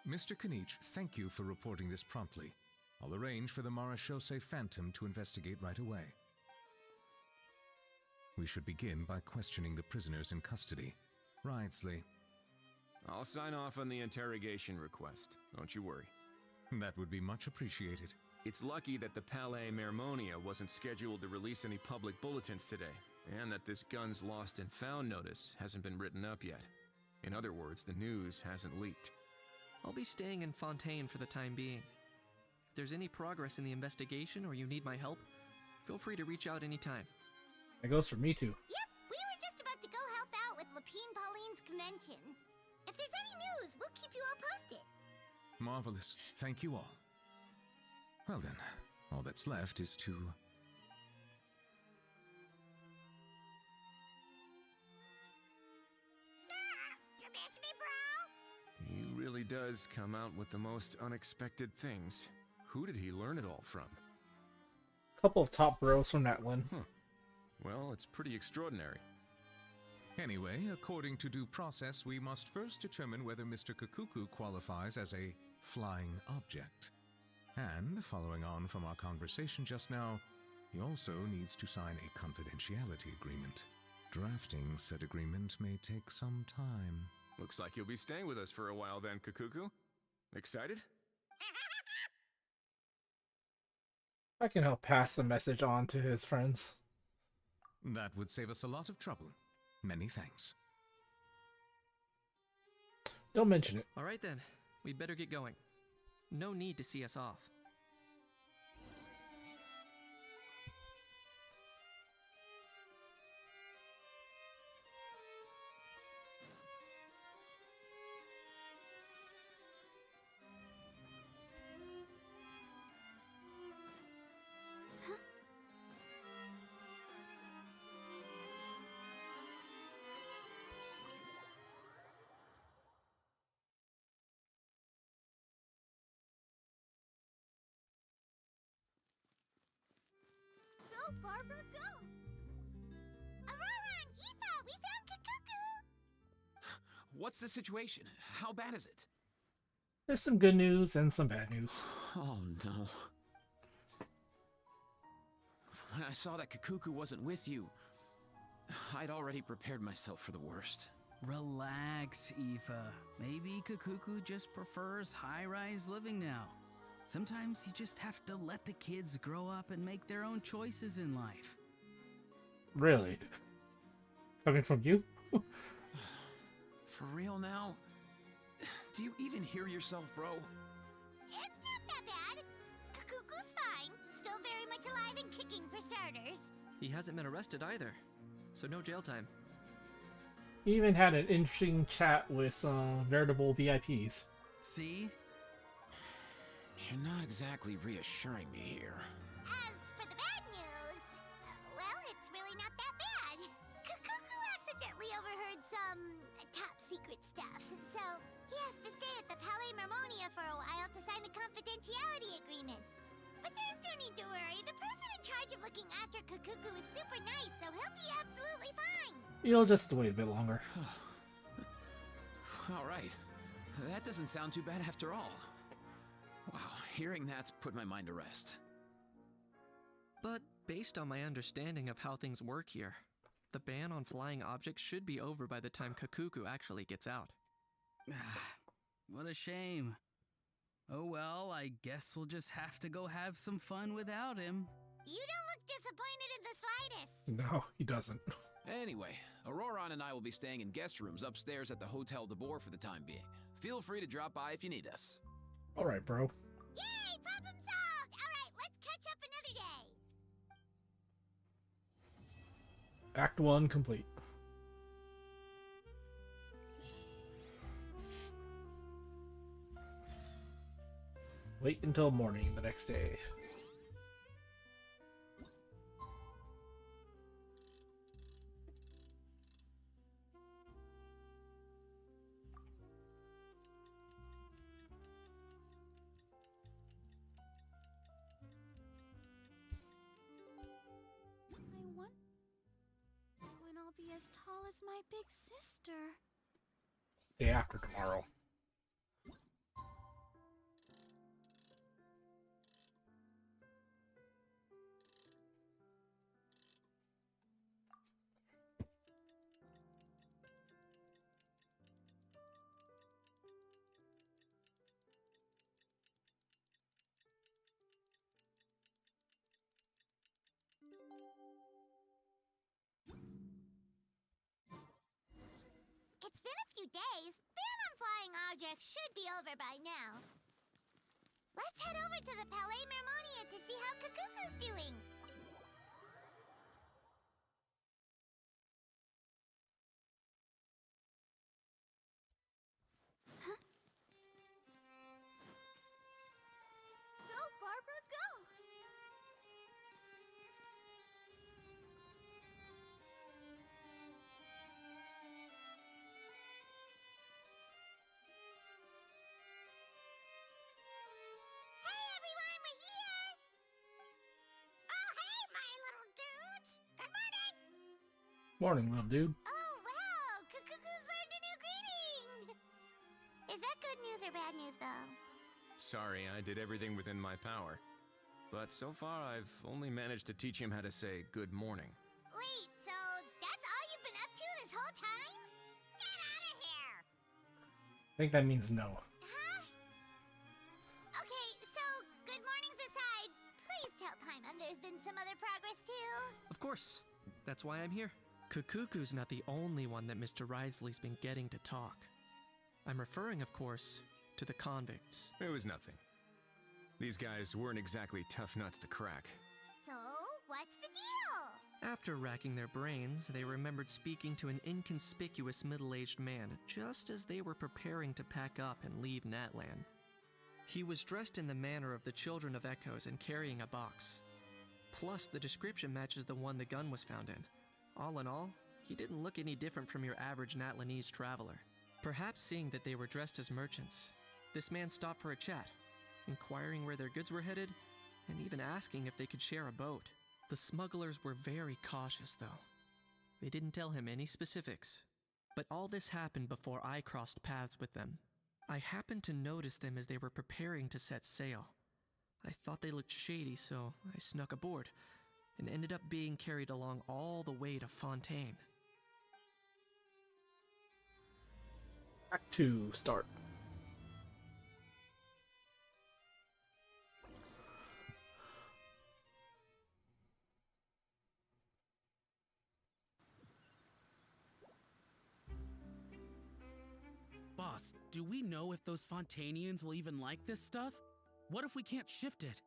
S12: Mr. Kinich, thank you for reporting this promptly. I'll arrange for the Marechaussee Phantom to investigate right away. We should begin by questioning the prisoners in custody. Wriothesley.
S2: I'll sign off on the interrogation request. Don't you worry.
S12: That would be much appreciated.
S2: It's lucky that the Palais Mermonia wasn't scheduled to release any public bulletins today, and that this Guns Lost and Found notice hasn't been written up yet. In other words, the news hasn't leaked.
S4: I'll be staying in Fontaine for the time being. If there's any progress in the investigation or you need my help, feel free to reach out anytime.
S5: That goes for me too.
S1: Yep, we were just about to go help out with Lapine Pauline's convention. If there's any news, we'll keep you all posted.
S12: Marvelous. Thank you all. Well then, all that's left is to...
S1: You miss me, bro?
S2: He really does come out with the most unexpected things. Who did he learn it all from?
S5: Couple of top bros from Natlin.
S2: Well, it's pretty extraordinary.
S12: Anyway, according to due process, we must first determine whether Mr. Kakuku qualifies as a flying object. And, following on from our conversation just now, he also needs to sign a confidentiality agreement. Drafting said agreement may take some time.
S2: Looks like you'll be staying with us for a while then, Kakuku. Excited?
S5: I can help pass the message on to his friends.
S12: That would save us a lot of trouble. Many thanks.
S5: Don't mention it.
S4: Alright then, we'd better get going. No need to see us off.
S1: Go, Barbara, go! Aurora and Aoife, we found Kakuku!
S9: What's the situation? How bad is it?
S5: There's some good news and some bad news.
S9: Oh no. When I saw that Kakuku wasn't with you, I'd already prepared myself for the worst.
S8: Relax, Aoife. Maybe Kakuku just prefers high-rise living now. Sometimes you just have to let the kids grow up and make their own choices in life.
S5: Really? Coming from you?
S9: For real now? Do you even hear yourself, bro?
S1: It's not that bad. Kakuku's fine. Still very much alive and kicking for starters.
S4: He hasn't been arrested either, so no jail time.
S5: He even had an interesting chat with some veritable VIPs.
S8: See?
S9: You're not exactly reassuring me here.
S1: As for the bad news, well, it's really not that bad. Kakuku accidentally overheard some top secret stuff, so he has to stay at the Palais Mermonia for a while to sign a confidentiality agreement. But there's no need to worry. The person in charge of looking after Kakuku is super nice, so he'll be absolutely fine.
S5: You'll just wait a bit longer.
S9: All right. That doesn't sound too bad after all. Wow, hearing that's put my mind to rest.
S4: But based on my understanding of how things work here, the ban on flying objects should be over by the time Kakuku actually gets out.
S8: What a shame. Oh well, I guess we'll just have to go have some fun without him.
S1: You don't look disappointed in the slightest.
S5: No, he doesn't.
S9: Anyway, Auroron and I will be staying in guest rooms upstairs at the Hotel de Boer for the time being. Feel free to drop by if you need us.
S5: Alright, bro.
S1: Yay, problem solved! Alright, let's catch up another day.
S5: Act 1 complete. Wait until morning the next day.
S6: I wonder when I'll be as tall as my big sister.
S5: Day after tomorrow.
S1: days. Ban on flying objects should be over by now. Let's head over to the Palais Mermonia to see how Kukuku's doing. Go, Barbara, go! Hey everyone, we're here! Oh hey, my little dudes! Good morning!
S5: Morning, little dude.
S1: Oh wow, Kukuku's learned a new greeting! Is that good news or bad news though?
S2: Sorry, I did everything within my power. But so far, I've only managed to teach him how to say good morning.
S1: Wait, so that's all you've been up to this whole time? Get out of here!
S5: I think that means no.
S1: Huh? Okay, so good mornings aside, please tell Paimon there's been some other progress too.
S4: Of course. That's why I'm here. Kukuku's not the only one that Mr. Wriothesley's been getting to talk. I'm referring, of course, to the convicts.
S2: It was nothing. These guys weren't exactly tough nuts to crack.
S1: So, what's the deal?
S4: After racking their brains, they remembered speaking to an inconspicuous middle-aged man just as they were preparing to pack up and leave Natlan. He was dressed in the manner of the Children of Echoes and carrying a box. Plus, the description matches the one the gun was found in. All in all, he didn't look any different from your average Natlanese traveler. Perhaps seeing that they were dressed as merchants, this man stopped for a chat, inquiring where their goods were headed, and even asking if they could share a boat. The smugglers were very cautious, though. They didn't tell him any specifics. But all this happened before I crossed paths with them. I happened to notice them as they were preparing to set sail. I thought they looked shady, so I snuck aboard, and ended up being carried along all the way to Fontaine.
S5: Act 2, start.
S13: Boss, do we know if those Fontainians will even like this stuff? What if we can't shift it?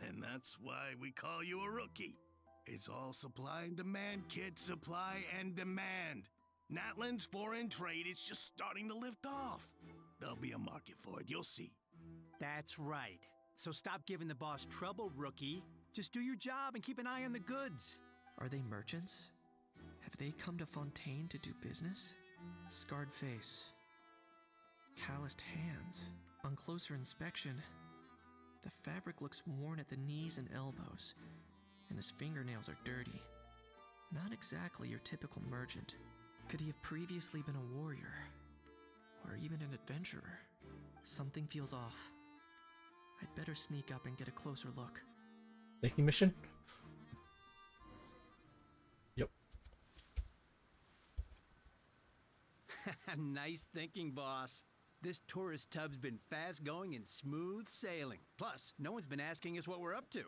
S14: And that's why we call you a rookie. It's all supply and demand, kid. Supply and demand. Natlan's foreign trade is just starting to lift off. There'll be a market for it, you'll see.
S15: That's right. So stop giving the boss trouble, rookie. Just do your job and keep an eye on the goods.
S4: Are they merchants? Have they come to Fontaine to do business? Scarred face. Calloused hands. On closer inspection, the fabric looks worn at the knees and elbows, and his fingernails are dirty. Not exactly your typical merchant. Could he have previously been a warrior? Or even an adventurer? Something feels off. I'd better sneak up and get a closer look.
S5: Sneaky mission? Yep.
S15: Nice thinking, boss. This tourist tub's been fast going and smooth sailing. Plus, no one's been asking us what we're up to.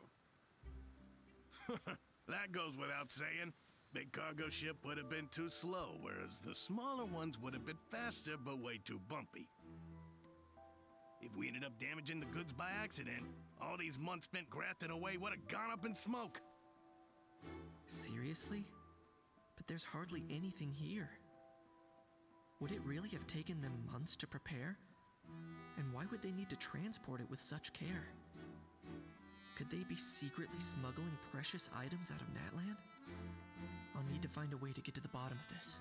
S14: That goes without saying. Big cargo ship would have been too slow, whereas the smaller ones would have been faster but way too bumpy. If we ended up damaging the goods by accident, all these months spent grafting away would have gone up in smoke.
S4: Seriously? But there's hardly anything here. Would it really have taken them months to prepare? And why would they need to transport it with such care? Could they be secretly smuggling precious items out of Natlan? I'll need to find a way to get to the bottom of this.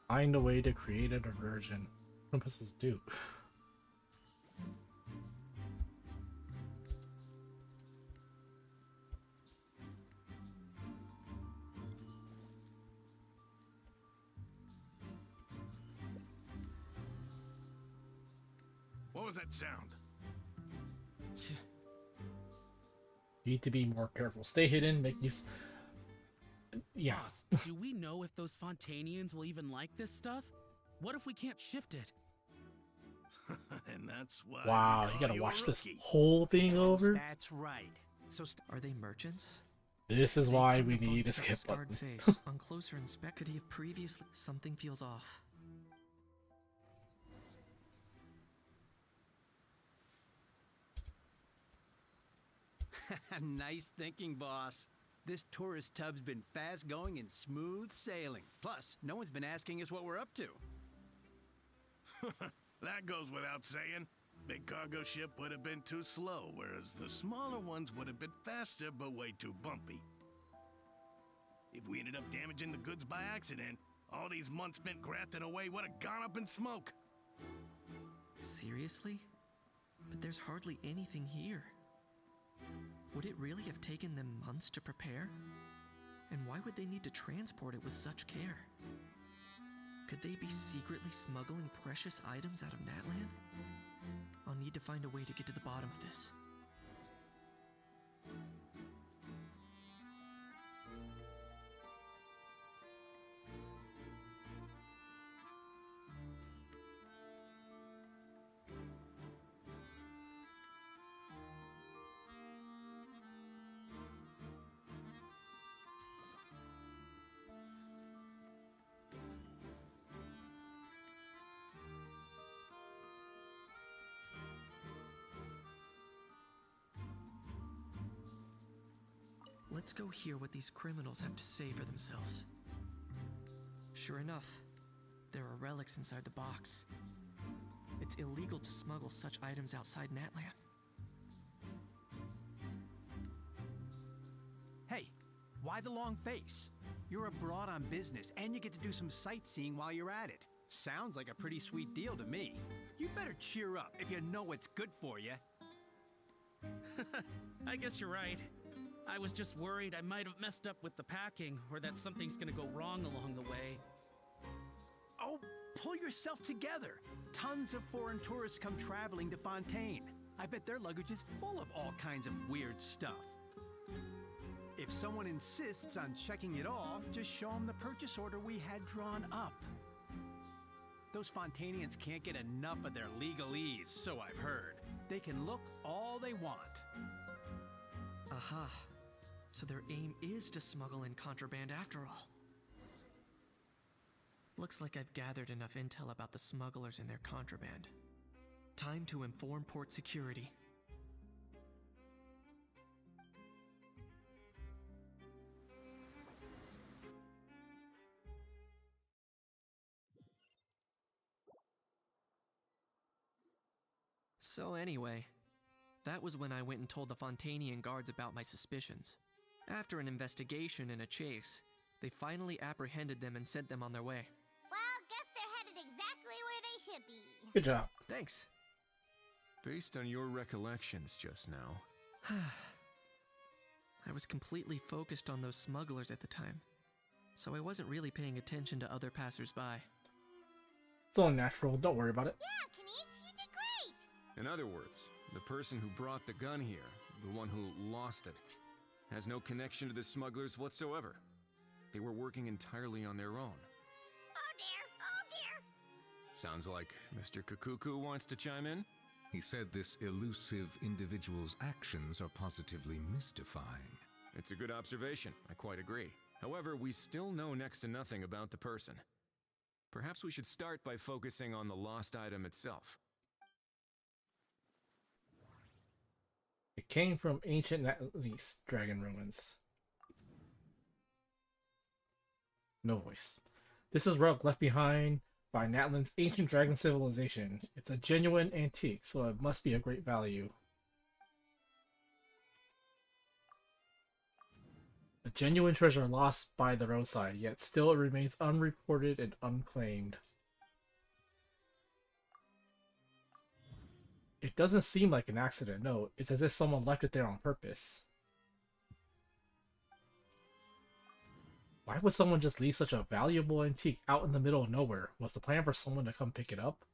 S5: Find a way to create a diversion. What am I supposed to do?
S14: How's that sound?
S5: You need to be more careful. Stay hidden, make use... Yeah.
S13: Boss, do we know if those Fontainians will even like this stuff? What if we can't shift it?
S14: And that's why.
S5: Wow, you gotta watch this whole thing over?
S15: That's right. So
S4: are they merchants?
S5: This is why we need a skip
S4: scarred
S5: button.
S4: face. On closer inspect, could he have previously... Something feels off.
S15: Nice thinking, boss. This tourist tub's been fast going and smooth sailing. Plus, no one's been asking us what we're up to.
S14: That goes without saying. Big cargo ship would have been too slow, whereas the smaller ones would have been faster but way too bumpy. If we ended up damaging the goods by accident, all these months spent grafting away would have gone up in smoke.
S4: Seriously? But there's hardly anything here. Would it really have taken them months to prepare? And why would they need to transport it with such care? Could they be secretly smuggling precious items out of Natlan? I'll need to find a way to get to the bottom of this. Let's go hear what these criminals have to say for themselves. Sure enough, there are relics inside the box. It's illegal to smuggle such items outside Natlan.
S15: Hey, why the long face? You're abroad on business, and you get to do some sightseeing while you're at it. Sounds like a pretty sweet deal to me. You better cheer up if you know what's good for you.
S13: I guess you're right. I was just worried I might have messed up with the packing, or that something's gonna go wrong along the way.
S15: Oh, pull yourself together. Tons of foreign tourists come traveling to Fontaine. I bet their luggage is full of all kinds of weird stuff. If someone insists on checking it all, just show them the purchase order we had drawn up. Those Fontainians can't get enough of their legalese, so I've heard. They can look all they want.
S4: Aha. So their aim is to smuggle in contraband after all. Looks like I've gathered enough intel about the smugglers and their contraband. Time to inform port security. So anyway, that was when I went and told the Fontainian guards about my suspicions. After an investigation and a chase, they finally apprehended them and sent them on their way.
S1: Well, guess they're headed exactly where they should be.
S5: Good job.
S4: Thanks.
S2: Based on your recollections just now...
S4: I was completely focused on those smugglers at the time, so I wasn't really paying attention to other passers-by.
S5: It's all natural, don't worry about it.
S1: Yeah, Kinich, you did great!
S2: In other words, the person who brought the gun here, the one who lost it, has no connection to the smugglers whatsoever. They were working entirely on their own.
S1: Oh dear, oh dear!
S2: Sounds like Mr. Kakuku wants to chime in?
S12: He said this elusive individual's actions are positively mystifying.
S2: It's a good observation, I quite agree. However, we still know next to nothing about the person. Perhaps we should start by focusing on the lost item itself.
S5: It came from ancient Natlanese dragon ruins. No voice. This is relic left behind by Natlan's ancient dragon civilization. It's a genuine antique, so it must be of great value. A genuine treasure lost by the roadside, yet still it remains unreported and unclaimed. It doesn't seem like an accident, no. It's as if someone left it there on purpose. Why would someone just leave such a valuable antique out in the middle of nowhere? Was the plan for someone to come pick it up?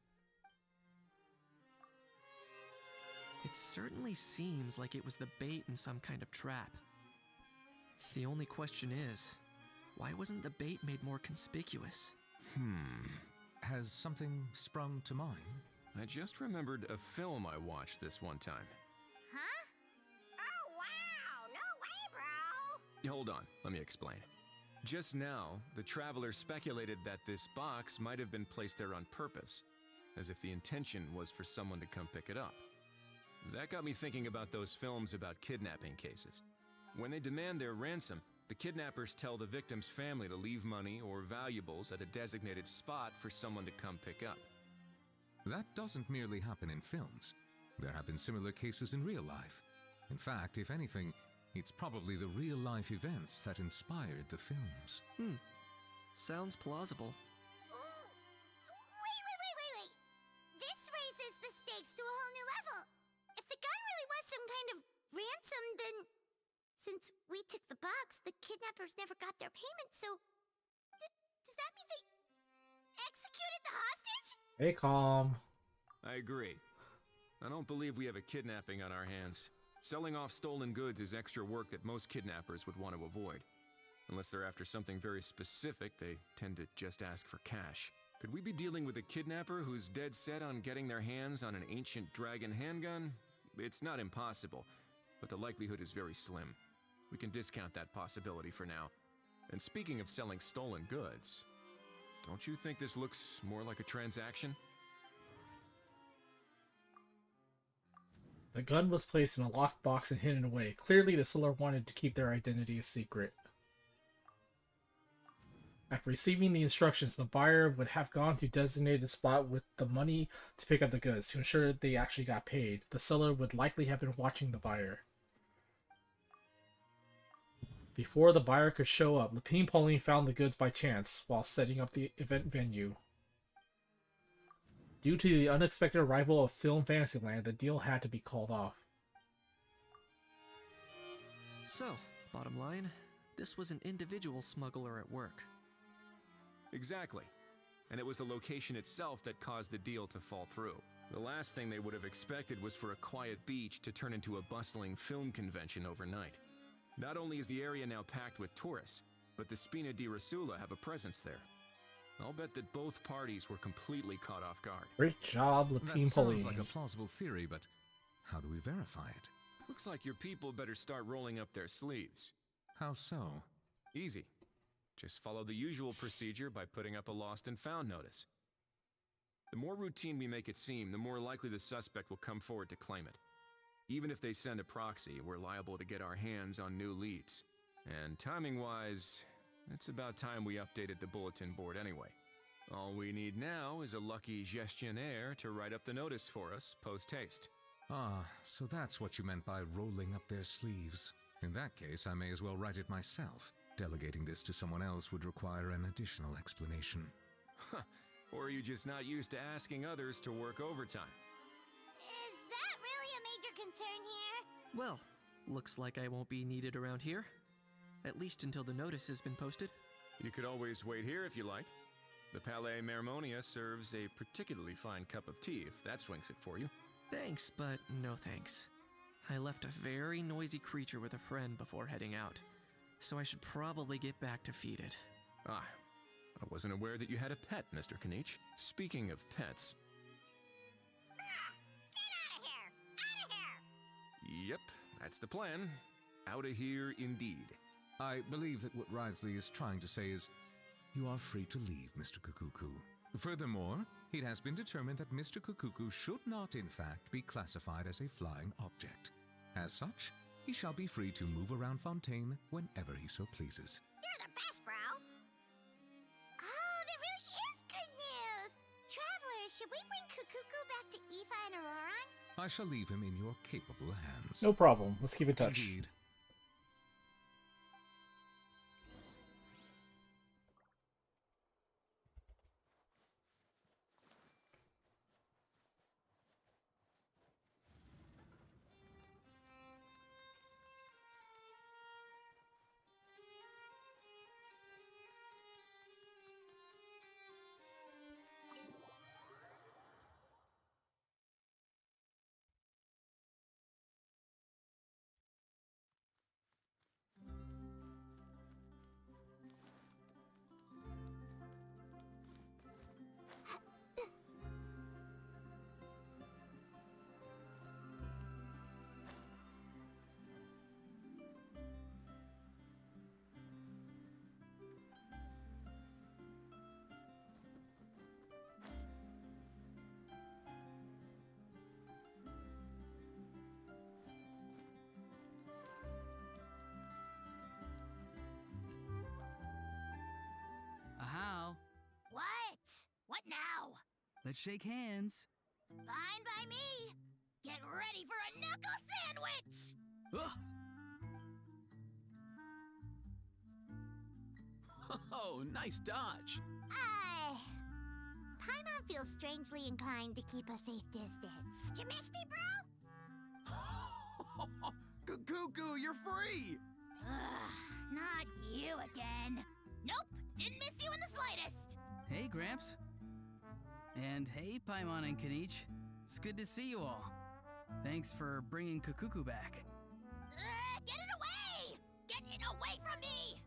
S4: It certainly seems like it was the bait in some kind of trap. The only question is, why wasn't the bait made more conspicuous?
S12: Has something sprung to mind?
S2: I just remembered a film I watched this one time.
S1: Huh? Oh, wow! No way, bro!
S2: Hold on, let me explain. Just now, the traveler speculated that this box might have been placed there on purpose, as if the intention was for someone to come pick it up. That got me thinking about those films about kidnapping cases. When they demand their ransom, the kidnappers tell the victim's family to leave money or valuables at a designated spot for someone to come pick up.
S12: That doesn't merely happen in films. There have been similar cases in real life. In fact, if anything, it's probably the real-life events that inspired the films.
S4: Sounds plausible.
S1: Wait. This raises the stakes to a whole new level. If the gun really was some kind of ransom, then since we took the box, the kidnappers never got their payment, so does that mean they executed the hostage?
S5: Hey, calm.
S2: I agree. I don't believe we have a kidnapping on our hands. Selling off stolen goods is extra work that most kidnappers would want to avoid. Unless they're after something very specific, they tend to just ask for cash. Could we be dealing with a kidnapper who's dead set on getting their hands on an ancient dragon handgun? It's not impossible, but the likelihood is very slim. We can discount that possibility for now. And speaking of selling stolen goods, don't you think this looks more like a transaction?
S5: The gun was placed in a locked box and hidden away. Clearly, the seller wanted to keep their identity a secret. After receiving the instructions, the buyer would have gone to a designated spot with the money to pick up the goods to ensure that they actually got paid. The seller would likely have been watching the buyer. Before the buyer could show up, Lapine Pauline found the goods by chance while setting up the event venue. Due to the unexpected arrival of Film Fantasyland, the deal had to be called off.
S4: So, bottom line, this was an individual smuggler at work.
S2: Exactly. And it was the location itself that caused the deal to fall through. The last thing they would have expected was for a quiet beach to turn into a bustling film convention overnight. Not only is the area now packed with tourists, but the Spina di Rosula have a presence there. I'll bet that both parties were completely caught off guard.
S5: Great job, Lapine
S12: That
S5: Pauline.
S12: sounds like a plausible theory, but how do we verify it?
S2: Looks like your people better start rolling up their sleeves.
S12: How so?
S2: Easy. Just follow the usual procedure by putting up a lost and found notice. The more routine we make it seem, the more likely the suspect will come forward to claim it. Even if they send a proxy, we're liable to get our hands on new leads. And timing-wise, it's about time we updated the bulletin board anyway. All we need now is a lucky gestionnaire to write up the notice for us post-haste.
S12: Ah, so that's what you meant by rolling up their sleeves. In that case, I may as well write it myself. Delegating this to someone else would require an additional explanation.
S2: Or are you just not used to asking others to work overtime?
S1: Is that really a major concern here?
S4: Well, looks like I won't be needed around here. At least until the notice has been posted.
S2: You could always wait here if you like. The Palais Mermonia serves a particularly fine cup of tea, if that swings it for you.
S4: Thanks, but no thanks. I left a very noisy creature with a friend before heading out, so I should probably get back to feed it.
S2: Ah, I wasn't aware that you had a pet, Mr. Kinich. Speaking of pets...
S1: Get out of here! Out of here!
S2: Yep, that's the plan. Out of here indeed.
S12: I believe that what Wriothesley is trying to say is, you are free to leave, Mr. Kukuku. Furthermore, it has been determined that Mr. Kukuku should not, in fact, be classified as a flying object. As such, he shall be free to move around Fontaine whenever he so pleases.
S1: You're the best, bro! Oh, that really is good news! Travelers, should we bring Kukuku back to Aoife and Auroran?
S12: I shall leave him in your capable hands.
S5: No problem. Let's keep in touch.
S12: Indeed.
S8: Let's shake hands.
S1: Fine by me. Get ready for a knuckle sandwich!
S8: Ugh.
S9: Oh, nice dodge.
S1: Paimon feels strangely inclined to keep a safe distance. You miss me, bro?
S9: Cuckoo, you're free!
S1: Ugh, not you again. Nope, didn't miss you in the slightest.
S8: Hey, Gramps. And hey, Paimon and Kinich. It's good to see you all. Thanks for bringing Kukuku back.
S1: Get it away! Get it away from me!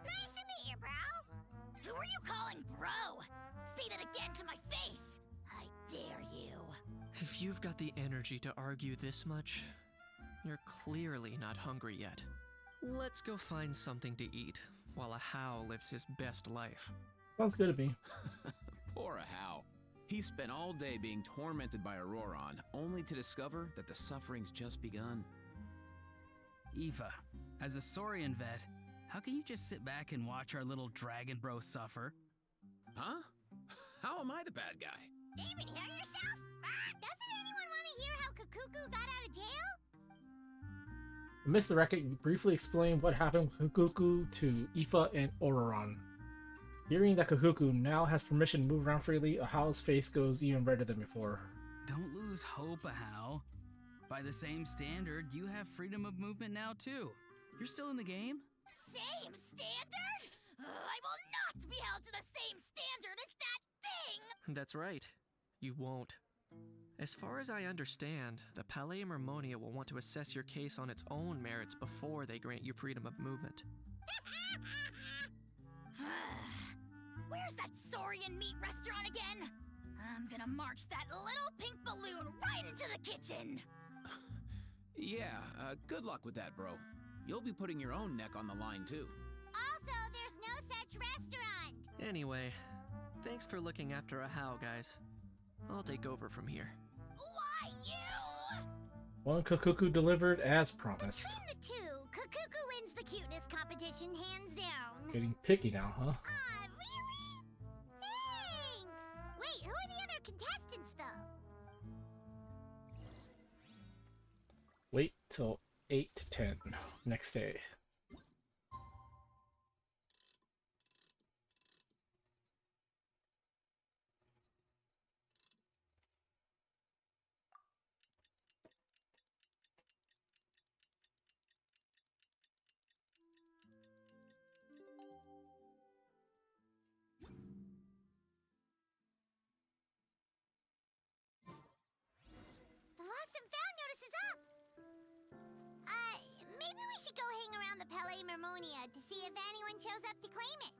S1: Nice to meet you, bro. Who are you calling bro? Say that again to my face! I dare you.
S4: If you've got the energy to argue this much, you're clearly not hungry yet. Let's go find something to eat while a How lives his best life.
S5: Sounds good to me.
S9: Poor How. He spent all day being tormented by Auroron, only to discover that the suffering's just begun.
S8: Aoife, as a Saurian vet, how can you just sit back and watch our little dragon bro suffer?
S9: Huh? How am I the bad guy?
S1: Even hear yourself? Doesn't anyone want to hear how Kukuku got out of jail?
S5: Amidst the racket, you briefly explain what happened with Kukuku to Aoife and Auroron. Hearing that Kukuku now has permission to move around freely, Ahao's face goes even redder than before.
S8: Don't lose hope, Ahao. By the same standard, you have freedom of movement now too. You're still in the game?
S1: Same standard? I will not be held to the same standard as that thing!
S4: That's right. You won't. As far as I understand, the Palais Mermonia will want to assess your case on its own merits before they grant you freedom of movement.
S1: Where's that Saurian meat restaurant again? I'm gonna march that little pink balloon right into the kitchen!
S9: Yeah, good luck with that, bro. You'll be putting your own neck on the line, too.
S1: Also, there's no such restaurant!
S4: Anyway, thanks for looking after Ahao, guys. I'll take over from here.
S1: Why, you?
S5: One Kukuku delivered as promised.
S1: Between the two, Kukuku wins the cuteness competition hands down.
S5: Getting picky now, huh?
S1: Really? Thanks! Wait, who are the other contestants, though?
S5: Wait till 8 to 10 next day.
S1: The lost and found notice is up! Maybe we should go hang around the Palais Mermonia to see if anyone shows up to claim it.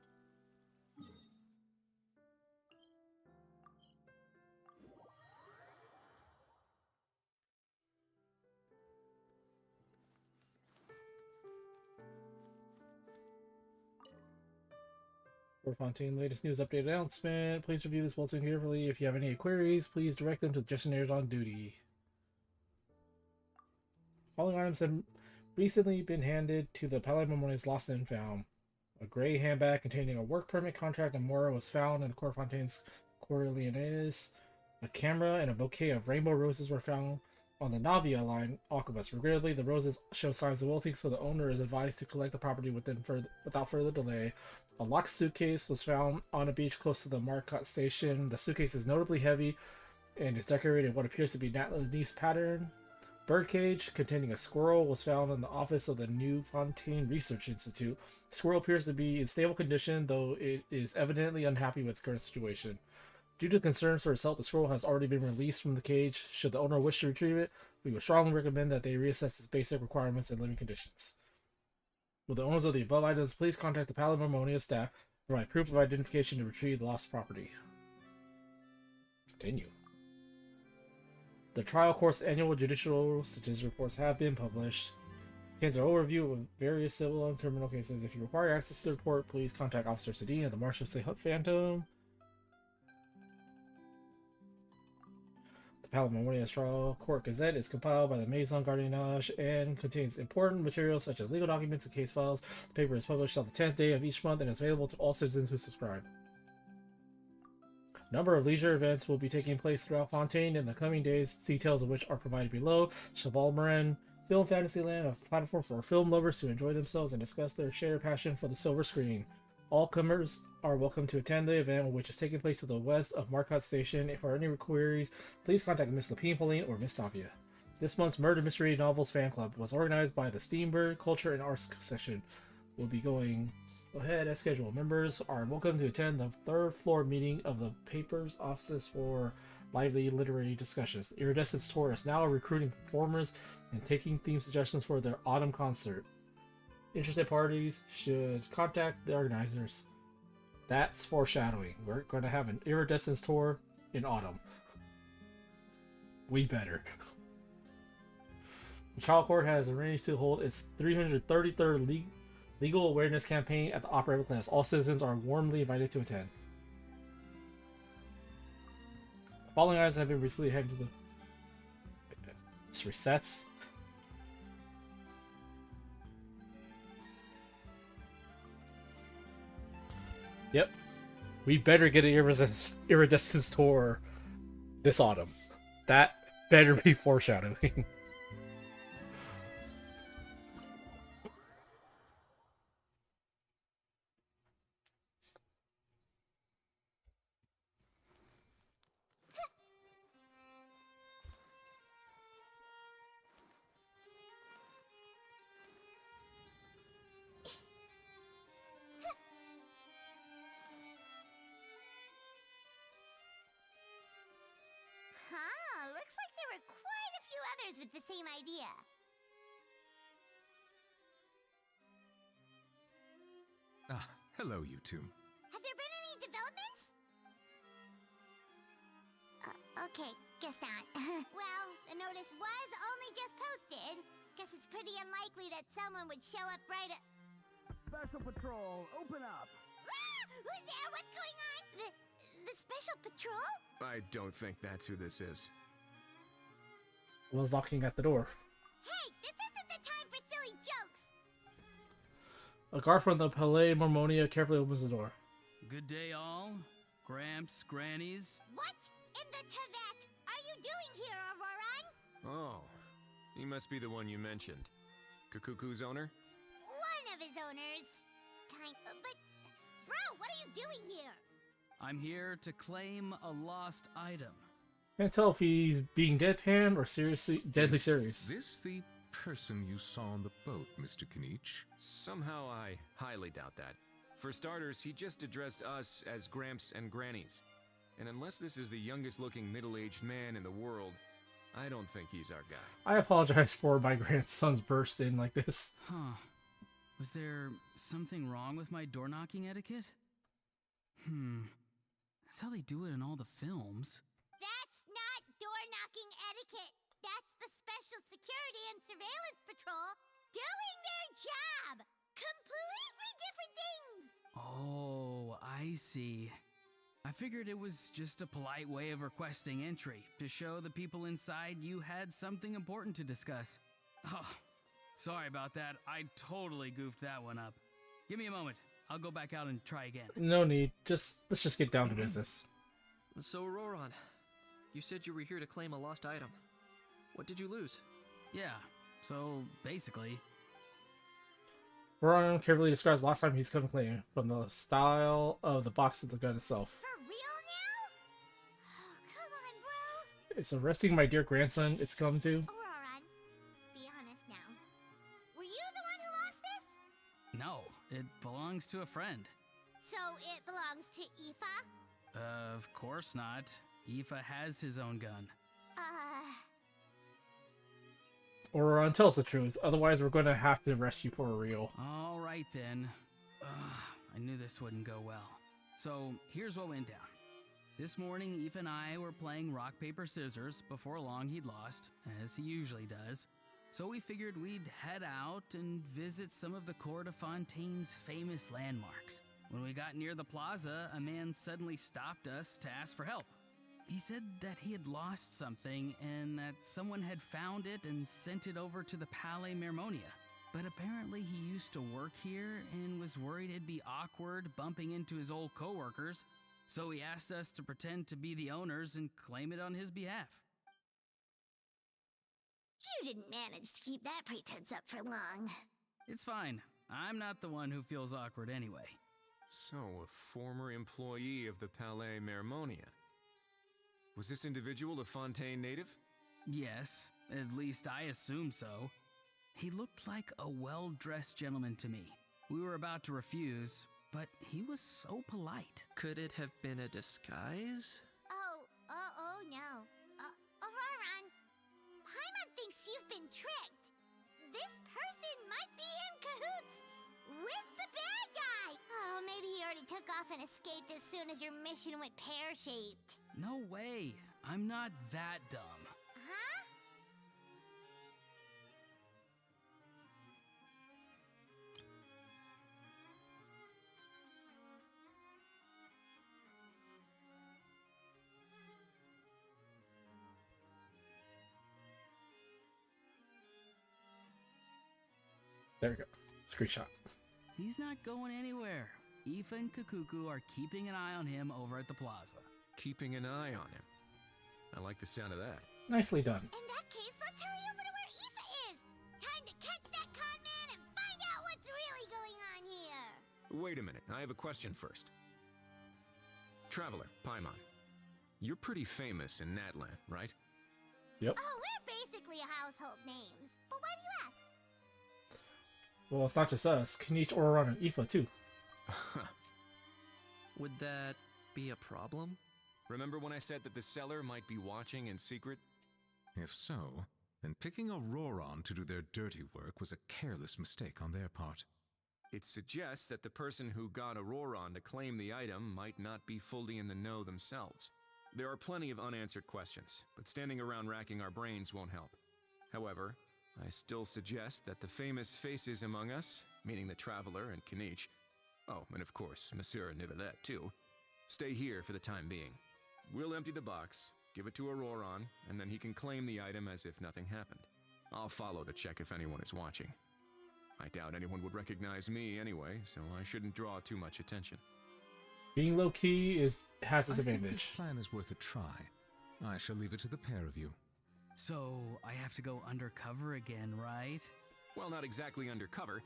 S5: For Fontaine, latest news update announcement. Please review this bulletin carefully. If you have any queries, please direct them to the gestionnaires on duty. Following items have recently been handed to the Palais Memoria's lost and found. A gray handbag containing a work permit, contract, and more was found in the Court Fontaine's Coriolanus. A camera and a bouquet of rainbow roses were found on the Navia line Aquabus. Regrettably, the roses show signs of wilting, so the owner is advised to collect the property without further delay. A locked suitcase was found on a beach close to the Marcotte station. The suitcase is notably heavy and is decorated in what appears to be Natlanese pattern. Birdcage containing a squirrel was found in the office of the New Fontaine Research Institute. The squirrel appears to be in stable condition, though it is evidently unhappy with its current situation. Due to concerns for its health, the squirrel has already been released from the cage. Should the owner wish to retrieve it, we would strongly recommend that they reassess its basic requirements and living conditions. Will the owners of the above items please contact the Palais Mermonia staff to provide proof of identification to retrieve the lost property. Continue. The trial court's annual judicial statistics reports have been published. Contains an overview of various civil and criminal cases. If you require access to the report, please contact Officer Sedin at the Marshal Phantom. The Palais Memoria's Trial Court Gazette is compiled by the Maison Gardiennage and contains important materials such as legal documents and case files. The paper is published on the 10th day of each month and is available to all citizens who subscribe. A number of leisure events will be taking place throughout Fontaine in the coming days, details of which are provided below. Cheval Marin, Film Fantasyland, a platform for film lovers to enjoy themselves and discuss their shared passion for the silver screen. All comers are welcome to attend the event, which is taking place to the west of Marcotte Station. If there are any queries, please contact Miss Lapine Pauline or Miss Navia. This month's Murder Mystery Novels Fan Club was organized by the Steambird Culture and Arts section. We'll be going ahead as scheduled. Members are welcome to attend the third floor meeting of the paper's offices for lively literary discussions. The Iridescence Tour is now recruiting performers and taking theme suggestions for their autumn concert. Interested parties should contact the organizers. That's foreshadowing. We're going to have an Iridescence Tour in autumn. We better. The trial court has arranged to hold its 333rd legal awareness campaign at the Opera Class. All citizens are warmly invited to attend. The following items have been recently headed to the... Just resets. Yep. We better get an Iridescence Tour this autumn. That better be foreshadowing.
S1: Looks like there were quite a few others with the same idea.
S12: Ah, hello, you two.
S1: Have there been any developments? Okay, guess not. Well, the notice was only just posted. Guess it's pretty unlikely that someone would show up right at...
S15: Special Patrol, open up!
S1: Ah! Who's there? What's going on? The Special Patrol?
S2: I don't think that's who this is.
S5: Was knocking at the door.
S1: Hey, this isn't the time for silly jokes!
S5: A guard from the Palais Mormonia carefully opens the door.
S8: Good day, all. Gramps, grannies.
S1: What in the Tevet are you doing here, Auroran?
S2: Oh, he must be the one you mentioned. Kakuku's owner?
S1: One of his owners. But, bro, what are you doing here?
S8: I'm here to claim a lost item.
S5: Can't tell if he's being deadpan or seriously, deadly serious.
S12: Is this the person you saw on the boat, Mr. Kinich?
S2: Somehow I highly doubt that. For starters, he just addressed us as Gramps and Grannies. And unless this is the youngest looking middle-aged man in the world, I don't think he's our guy.
S5: I apologize for my grandson's burst in like this.
S8: Huh. Was there something wrong with my door-knocking etiquette? That's how they do it in all the films.
S1: That's not door-knocking etiquette. That's the Special Security and Surveillance Patrol doing their job. Completely different things.
S8: Oh, I see. I figured it was just a polite way of requesting entry to show the people inside you had something important to discuss. Oh, sorry about that. I totally goofed that one up. Give me a moment. I'll go back out and try again.
S5: No need. Let's just get down to business.
S4: So, Auroran, you said you were here to claim a lost item. What did you lose?
S8: Yeah, so basically...
S5: Auroran carefully describes the last time he's come clean, from the style of the box of the gun itself.
S1: For real now? Oh, come on, bro.
S5: It's arresting my dear grandson it's come to.
S1: Auroran, be honest now. Were you the one who lost this?
S8: No, it belongs to a friend.
S1: So it belongs to Aoife?
S8: Of course not. Aoife has his own gun.
S5: Auroran, tell us the truth, otherwise we're going to have to arrest you for real.
S8: All right then. I knew this wouldn't go well. So here's what went down. This morning, Aoife and I were playing rock, paper, scissors. Before long, he'd lost, as he usually does. So we figured we'd head out and visit some of the Court of Fontaine's famous landmarks. When we got near the plaza, a man suddenly stopped us to ask for help. He said that he had lost something and that someone had found it and sent it over to the Palais Mermonia. But apparently he used to work here and was worried it'd be awkward bumping into his old coworkers, So he asked us to pretend to be the owners and claim it on his behalf.
S1: You didn't manage to keep that pretense up for long.
S8: It's fine. I'm not the one who feels awkward anyway.
S2: So, a former employee of the Palais Mermonia. Was this individual a Fontaine native?
S8: Yes, at least I assume so. He looked like a well-dressed gentleman to me. We were about to refuse, but he was so polite.
S4: Could it have been a disguise?
S1: Oh no. Auroron, Paimon thinks you've been tricked. This person might be in cahoots with the bad guy. Oh, maybe he already took off and escaped as soon as your mission went pear-shaped.
S8: No way. I'm not that dumb.
S1: Huh?
S5: There we go. Screenshot.
S8: He's not going anywhere. Aoife and Kukuku are keeping an eye on him over at the plaza.
S2: Keeping an eye on him. I like the sound of that.
S5: Nicely done.
S1: In that case, let's hurry over to where Aoife is. Time to catch that con man and find out what's really going on here.
S2: Wait a minute, I have a question first. Traveler, Paimon. You're pretty famous in Natlan, right?
S5: Yep.
S1: Oh, we're basically household names. But why do you ask?
S5: Well, it's not just us. Kinich, Auroron, and Aoife, too.
S4: Would that be a problem?
S2: Remember when I said that the seller might be watching in secret?
S12: If so, then picking Auroron to do their dirty work was a careless mistake on their part.
S2: It suggests that the person who got Auroron to claim the item might not be fully in the know themselves. There are plenty of unanswered questions, but standing around racking our brains won't help. However, I still suggest that the famous faces among us, meaning the Traveler and Kinich, oh, and of course, Monsieur Nivelette too, stay here for the time being. We'll empty the box, give it to Auroron, and then he can claim the item as if nothing happened. I'll follow to check if anyone is watching. I doubt anyone would recognize me anyway, so I shouldn't draw too much attention.
S5: Being low-key has its
S12: I think
S5: advantage.
S12: this plan is worth a try. I shall leave it to the pair of you.
S8: So, I have to go undercover again, right?
S2: Well, not exactly undercover.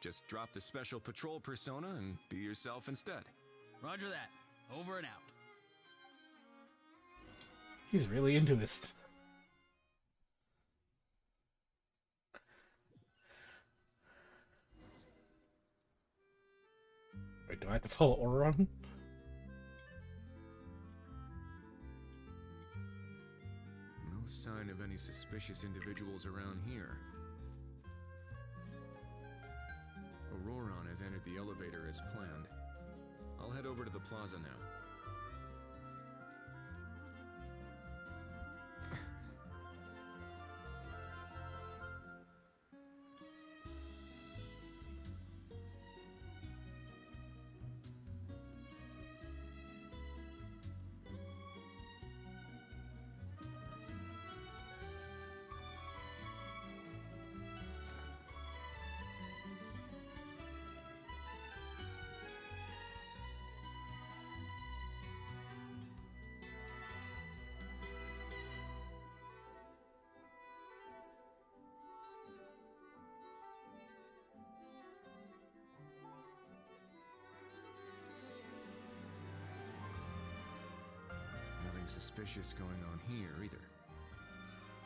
S2: Just drop the special patrol persona and be yourself instead.
S8: Roger that. Over and out.
S5: He's really into this. Wait, do I have to follow Auroron?
S2: No sign of any suspicious individuals around here. Auroron has entered the elevator as planned. I'll head over to the plaza now. Nothing suspicious going on here either.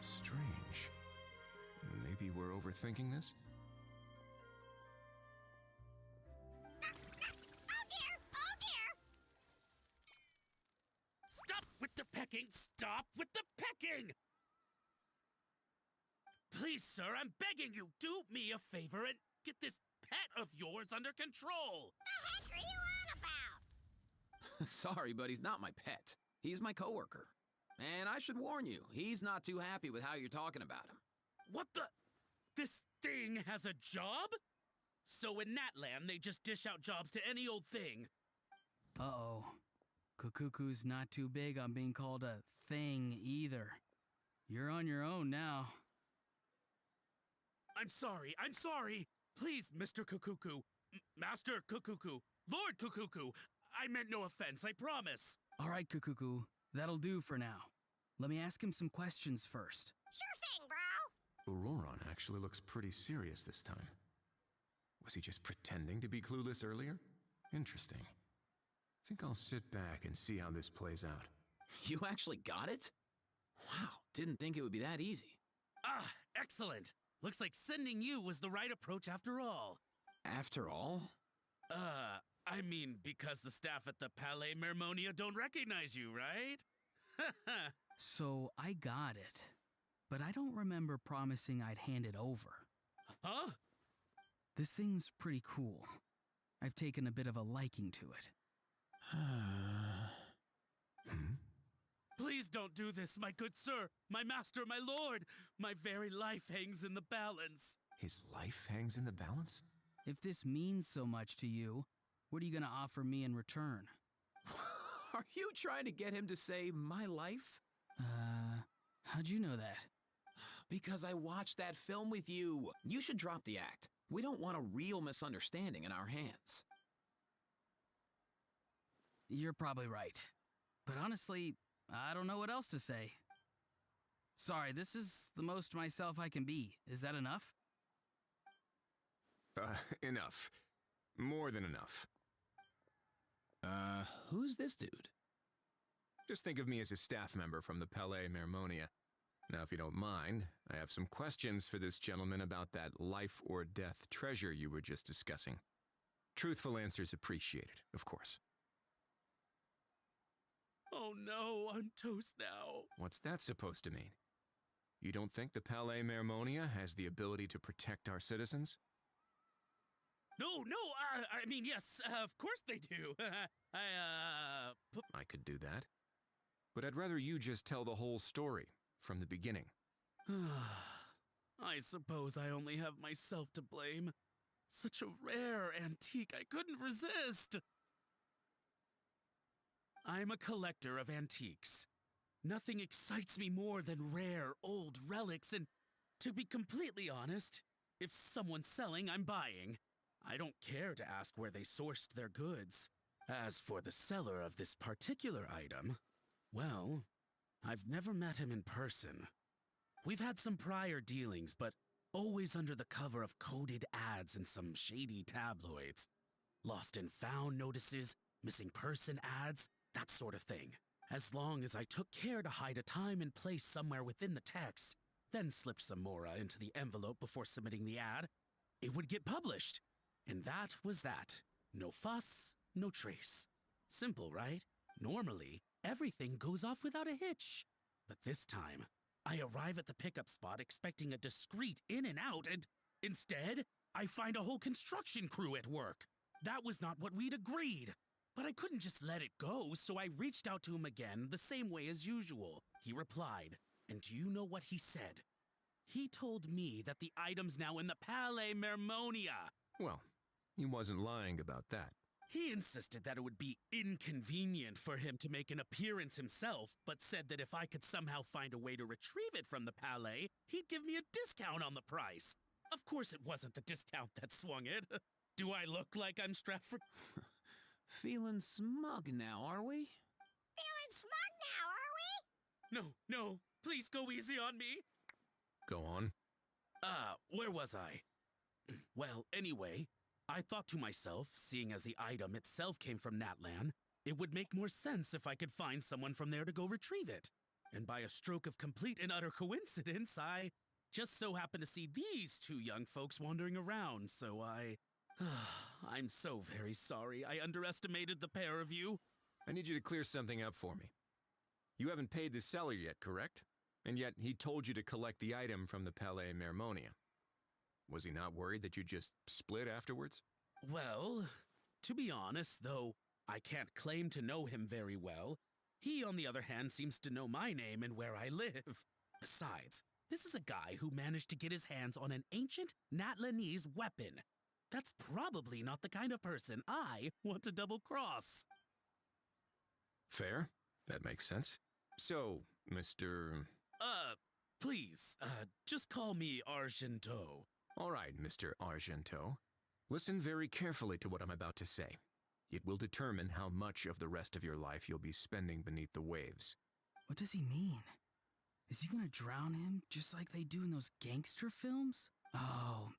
S2: Strange. Maybe we're overthinking this?
S1: Oh dear!
S13: Stop with the pecking! Stop with the pecking! Please, sir, I'm begging you, do me a favor and get this pet of yours under control!
S1: The heck are you on about?
S9: Sorry, but he's not my pet. He's my coworker. And I should warn you, he's not too happy with how you're talking about him.
S13: What the? This thing has a job? So in Natlan, they just dish out jobs to any old thing.
S8: Uh-oh. Kukuku's not too big on being called a thing either. You're on your own now.
S13: I'm sorry. Please, Mr. Kukuku, Master Kukuku, Lord Kukuku, I meant no offense, I promise.
S8: All right, Kukuku. That'll do for now. Let me ask him some questions first.
S1: Sure thing, bro.
S2: Auroron actually looks pretty serious this time. Was he just pretending to be clueless earlier? Interesting. Think I'll sit back and see how this plays out.
S9: You actually got it? Wow, didn't think it would be that easy.
S13: Ah, excellent. Looks like sending you was the right approach after all.
S9: After all?
S13: I mean, because the staff at the Palais Mermonia don't recognize you, right?
S8: So I got it, but I don't remember promising I'd hand it over.
S13: Huh?
S8: This thing's pretty cool. I've taken a bit of a liking to it.
S13: Please don't do this, my good sir, my master, my lord. My very life hangs in the balance.
S2: His life hangs in the balance?
S8: If this means so much to you, what are you gonna offer me in return?
S9: Are you trying to get him to say my life?
S8: How'd you know that?
S9: Because I watched that film with you. You should drop the act. We don't want a real misunderstanding in our hands.
S8: You're probably right. But honestly, I don't know what else to say. Sorry, this is the most myself I can be. Is that enough?
S2: Enough. More than enough.
S9: Who's this dude?
S2: Just think of me as a staff member from the Palais Mermonia. Now, if you don't mind, I have some questions for this gentleman about that life or death treasure you were just discussing. Truthful answers appreciated, of course.
S13: Oh no, I'm toast now.
S2: What's that supposed to mean? You don't think the Palais Mermonia has the ability to protect our citizens?
S13: No, I mean, yes, of course they do.
S2: I could do that. But I'd rather you just tell the whole story, from the beginning.
S13: I suppose I only have myself to blame. Such a rare antique, I couldn't resist. I'm a collector of antiques. Nothing excites me more than rare, old relics, and to be completely honest, if someone's selling, I'm buying. I don't care to ask where they sourced their goods. As for the seller of this particular item, well, I've never met him in person. We've had some prior dealings, but always under the cover of coded ads in some shady tabloids. Lost and found notices, missing person ads, that sort of thing. As long as I took care to hide a time and place somewhere within the text, then slipped some mora into the envelope before submitting the ad, it would get published. And that was that. No fuss, no trace. Simple, right? Normally, everything goes off without a hitch. But this time, I arrive at the pickup spot expecting a discreet in and out, and instead, I find a whole construction crew at work. That was not what we'd agreed. But I couldn't just let it go, so I reached out to him again the same way as usual. He replied, and do you know what he said? He told me that the item's now in the Palais Mermonia.
S2: Well, he wasn't lying about that.
S13: He insisted that it would be inconvenient for him to make an appearance himself, but said that if I could somehow find a way to retrieve it from the Palais, he'd give me a discount on the price. Of course it wasn't the discount that swung it. Do I look like I'm strapped for...
S9: Feeling smug now, are we?
S1: Feeling smug now, are we?
S13: No, please go easy on me.
S2: Go on.
S13: Where was I? Well, anyway, I thought to myself, seeing as the item itself came from Natlan, it would make more sense if I could find someone from there to go retrieve it. And by a stroke of complete and utter coincidence, I just so happened to see these two young folks wandering around, so I'm so very sorry. I underestimated the pair of you.
S2: I need you to clear something up for me. You haven't paid the seller yet, correct? And yet he told you to collect the item from the Palais Mermonia. Was he not worried that you just split afterwards?
S13: Well, to be honest, though I can't claim to know him very well, he, on the other hand, seems to know my name and where I live. Besides, this is a guy who managed to get his hands on an ancient Natlanese weapon. That's probably not the kind of person I want to double-cross.
S2: Fair. That makes sense. So, Mr...
S13: Please, just call me Argento.
S2: All right, Mr. Argento. Listen very carefully to what I'm about to say. It will determine how much of the rest of your life you'll be spending beneath the waves.
S8: What does he mean? Is he gonna drown him just like they do in those gangster films? Oh,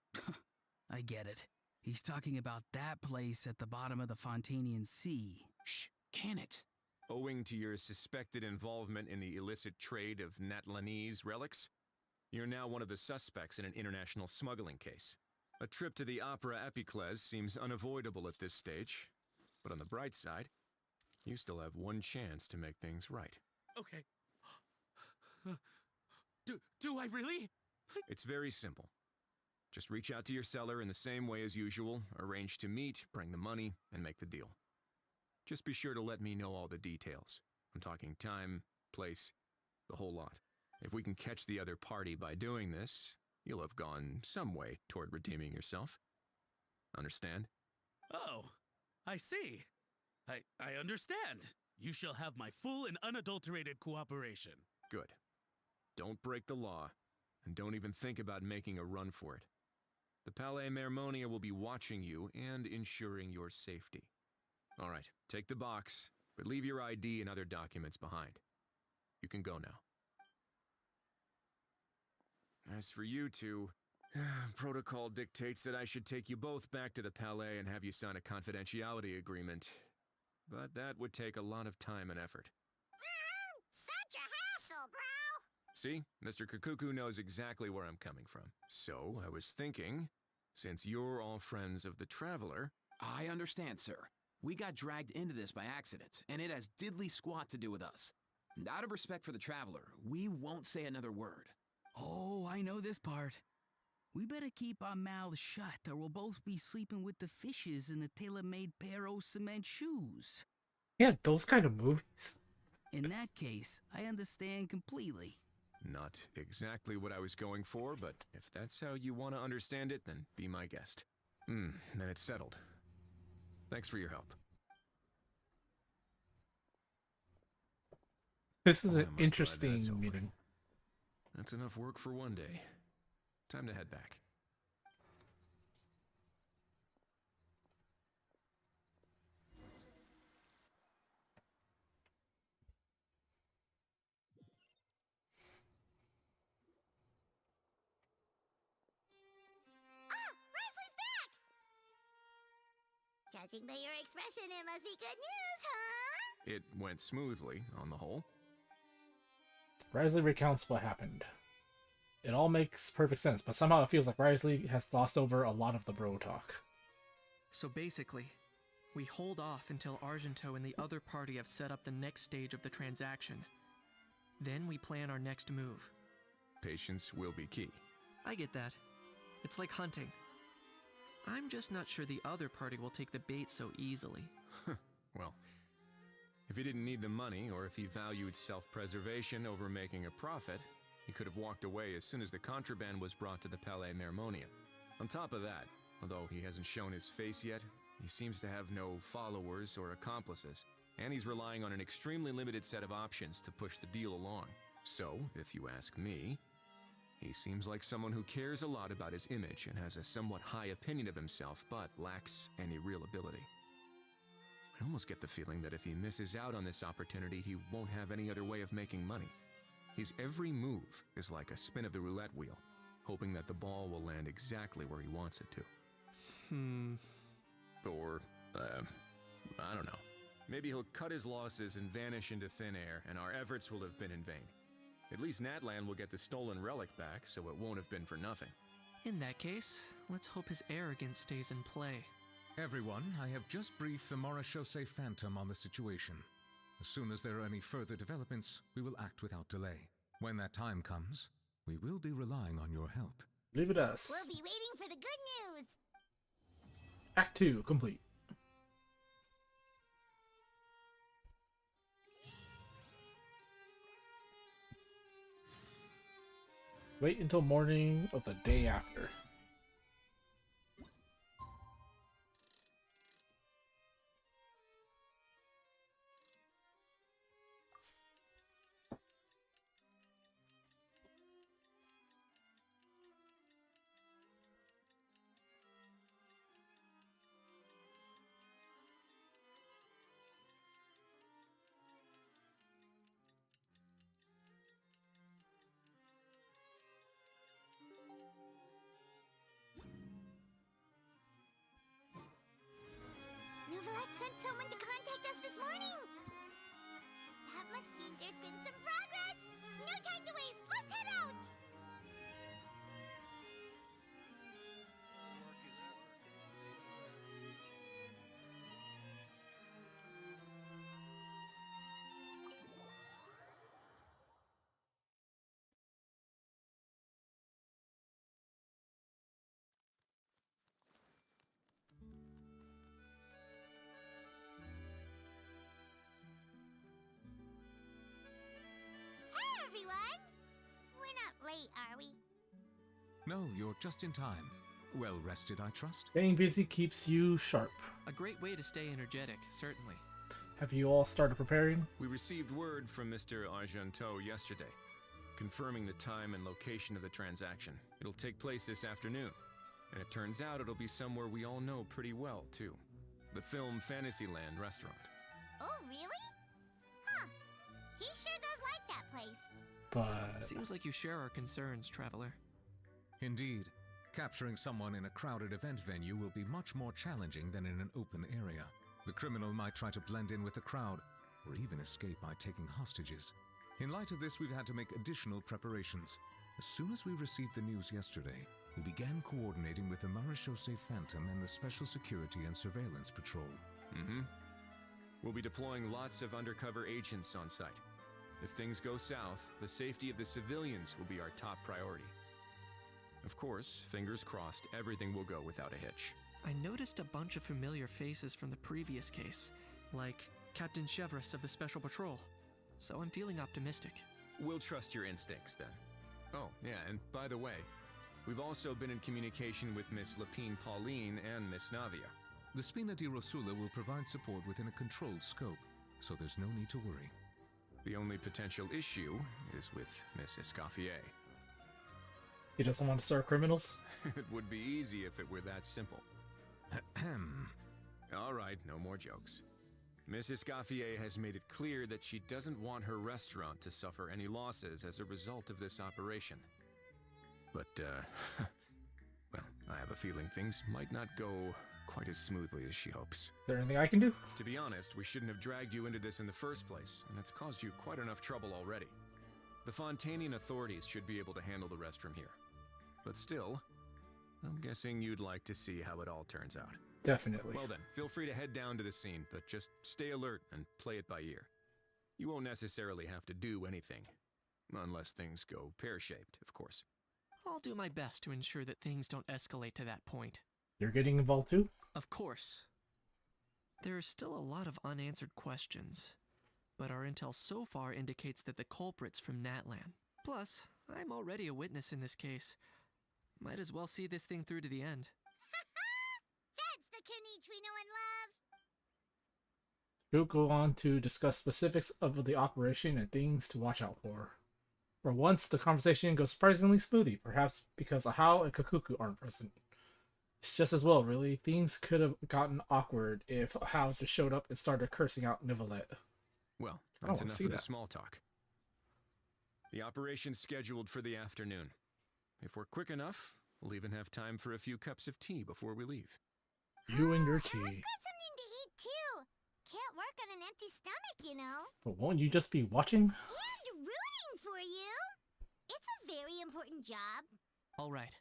S8: I get it. He's talking about that place at the bottom of the Fontainian Sea.
S9: Shh, can it?
S2: Owing to your suspected involvement in the illicit trade of Natlanese relics, you're now one of the suspects in an international smuggling case. A trip to the Opera Epiclese seems unavoidable at this stage, but on the bright side, you still have one chance to make things right.
S13: Okay. Do I really?
S2: It's very simple. Just reach out to your seller in the same way as usual, arrange to meet, bring the money, and make the deal. Just be sure to let me know all the details. I'm talking time, place, the whole lot. If we can catch the other party by doing this, you'll have gone some way toward redeeming yourself. Understand?
S13: Oh, I see. I understand. You shall have my full and unadulterated cooperation.
S2: Good. Don't break the law, and don't even think about making a run for it. The Palais Mermonia will be watching you and ensuring your safety. All right, take the box, but leave your ID and other documents behind. You can go now. As for you two, protocol dictates that I should take you both back to the Palais and have you sign a confidentiality agreement. But that would take a lot of time and effort.
S1: Such a hassle, bro!
S2: See, Mr. Kakuku knows exactly where I'm coming from. So, I was thinking, since you're all friends of the Traveler...
S9: I understand, sir. We got dragged into this by accident, and it has diddly squat to do with us. And out of respect for the Traveler, we won't say another word.
S8: Oh, I know this part. We better keep our mouths shut, or we'll both be sleeping with the fishes in the tailor-made pair of cement shoes.
S5: Yeah, those kind of movies.
S8: In that case, I understand completely.
S2: Not exactly what I was going for, but if that's how you want to understand it, then be my guest. Then it's settled. Thanks for your help.
S5: This is
S2: I'm
S5: an
S2: glad
S5: interesting
S2: that's over.
S5: meeting.
S2: That's enough work for one day. Time to head back.
S1: Judging by your expression, it must be good news, huh?
S2: It went smoothly, on the whole.
S5: Wriothesley recounts what happened. It all makes perfect sense, but somehow it feels like Wriothesley has glossed over a lot of the bro talk.
S4: So basically, we hold off until Argento and the other party have set up the next stage of the transaction. Then we plan our next move.
S2: Patience will be key.
S4: I get that. It's like hunting. I'm just not sure the other party will take the bait so easily.
S2: Well, if he didn't need the money, or if he valued self-preservation over making a profit, he could have walked away as soon as the contraband was brought to the Palais Mermonia. On top of that, although he hasn't shown his face yet, he seems to have no followers or accomplices, and he's relying on an extremely limited set of options to push the deal along. So, if you ask me, he seems like someone who cares a lot about his image and has a somewhat high opinion of himself, but lacks any real ability. I almost get the feeling that if he misses out on this opportunity, he won't have any other way of making money. His every move is like a spin of the roulette wheel, hoping that the ball will land exactly where he wants it to. Or, I don't know. Maybe he'll cut his losses and vanish into thin air, and our efforts will have been in vain. At least Natlan will get the stolen relic back, so it won't have been for nothing.
S4: In that case, let's hope his arrogance stays in play.
S12: Everyone, I have just briefed the Marechaussee Phantom on the situation. As soon as there are any further developments, we will act without delay. When that time comes, we will be relying on your help.
S5: Leave it us.
S1: We'll be waiting for the good news.
S5: Act 2 complete. Wait until morning of the day after.
S1: morning! That must mean there's been some progress! No time to waste! Let's head out! Hey, everyone! We're not late, are we?
S12: No, you're just in time. Well rested, I trust?
S5: Getting busy keeps you sharp.
S4: A great way to stay energetic, certainly.
S5: Have you all started preparing?
S2: We received word from Mr. Argenteau yesterday, confirming the time and location of the transaction. It'll take place this afternoon, and it turns out it'll be somewhere we all know pretty well, too. The Film Fantasyland restaurant.
S1: Oh, really? Huh. He sure does like that place.
S5: But
S4: Seems like you share our concerns, Traveler.
S12: Indeed. Capturing someone in a crowded event venue will be much more challenging than in an open area. The criminal might try to blend in with the crowd, or even escape by taking hostages. In light of this, we've had to make additional preparations. As soon as we received the news yesterday, we began coordinating with the Marechaussee Phantom and the Special Security and Surveillance Patrol.
S2: We'll be deploying lots of undercover agents on site. If things go south, the safety of the civilians will be our top priority. Of course, fingers crossed, everything will go without a hitch.
S4: I noticed a bunch of familiar faces from the previous case, like Captain Chevres of the Special Patrol, so I'm feeling optimistic.
S2: We'll trust your instincts, then. Oh, yeah, and by the way, we've also been in communication with Miss Lapine Pauline and Miss Navia.
S12: The Spina di Rosula will provide support within a controlled scope, so there's no need to worry.
S2: The only potential issue is with Miss Escoffier.
S5: he doesn't want to start criminals?
S2: It would be easy if it were that simple.
S12: Ahem.
S2: All right, no more jokes. Miss Escoffier has made it clear that she doesn't want her restaurant to suffer any losses as a result of this operation. But, well, I have a feeling things might not go quite as smoothly as she hopes.
S5: Is there anything I can do?
S2: To be honest, we shouldn't have dragged you into this in the first place, and it's caused you quite enough trouble already. The Fontainian authorities should be able to handle the rest from here. But still, I'm guessing you'd like to see how it all turns out.
S5: Definitely.
S2: Well then, feel free to head down to the scene, but just stay alert and play it by ear. You won't necessarily have to do anything. Unless things go pear-shaped, of course.
S4: I'll do my best to ensure that things don't escalate to that point.
S5: You're getting involved too?
S4: Of course. There are still a lot of unanswered questions, but our intel so far indicates that the culprit's from Natlan. Plus, I'm already a witness in this case. Might as well see this thing through to the end.
S1: That's the Kinich we know and love!
S5: We'll go on to discuss specifics of the operation and things to watch out for. For once, the conversation goes surprisingly smoothly, perhaps because Ahau and Kakuku aren't present. It's just as well, really. Things could have gotten awkward if Ahau just showed up and started cursing out Nicolette.
S2: Well,
S5: I
S2: that's
S5: wanna
S2: enough
S5: see
S2: of the
S5: that.
S2: small talk. The operation's scheduled for the afternoon. If we're quick enough, we'll even have time for a few cups of tea before we leave.
S5: You and your
S1: Let's
S5: tea.
S1: grab something to eat too! Can't work on an empty stomach, you know.
S5: But won't you just be watching?
S1: And rooting for you! It's a very important job.
S4: Alright,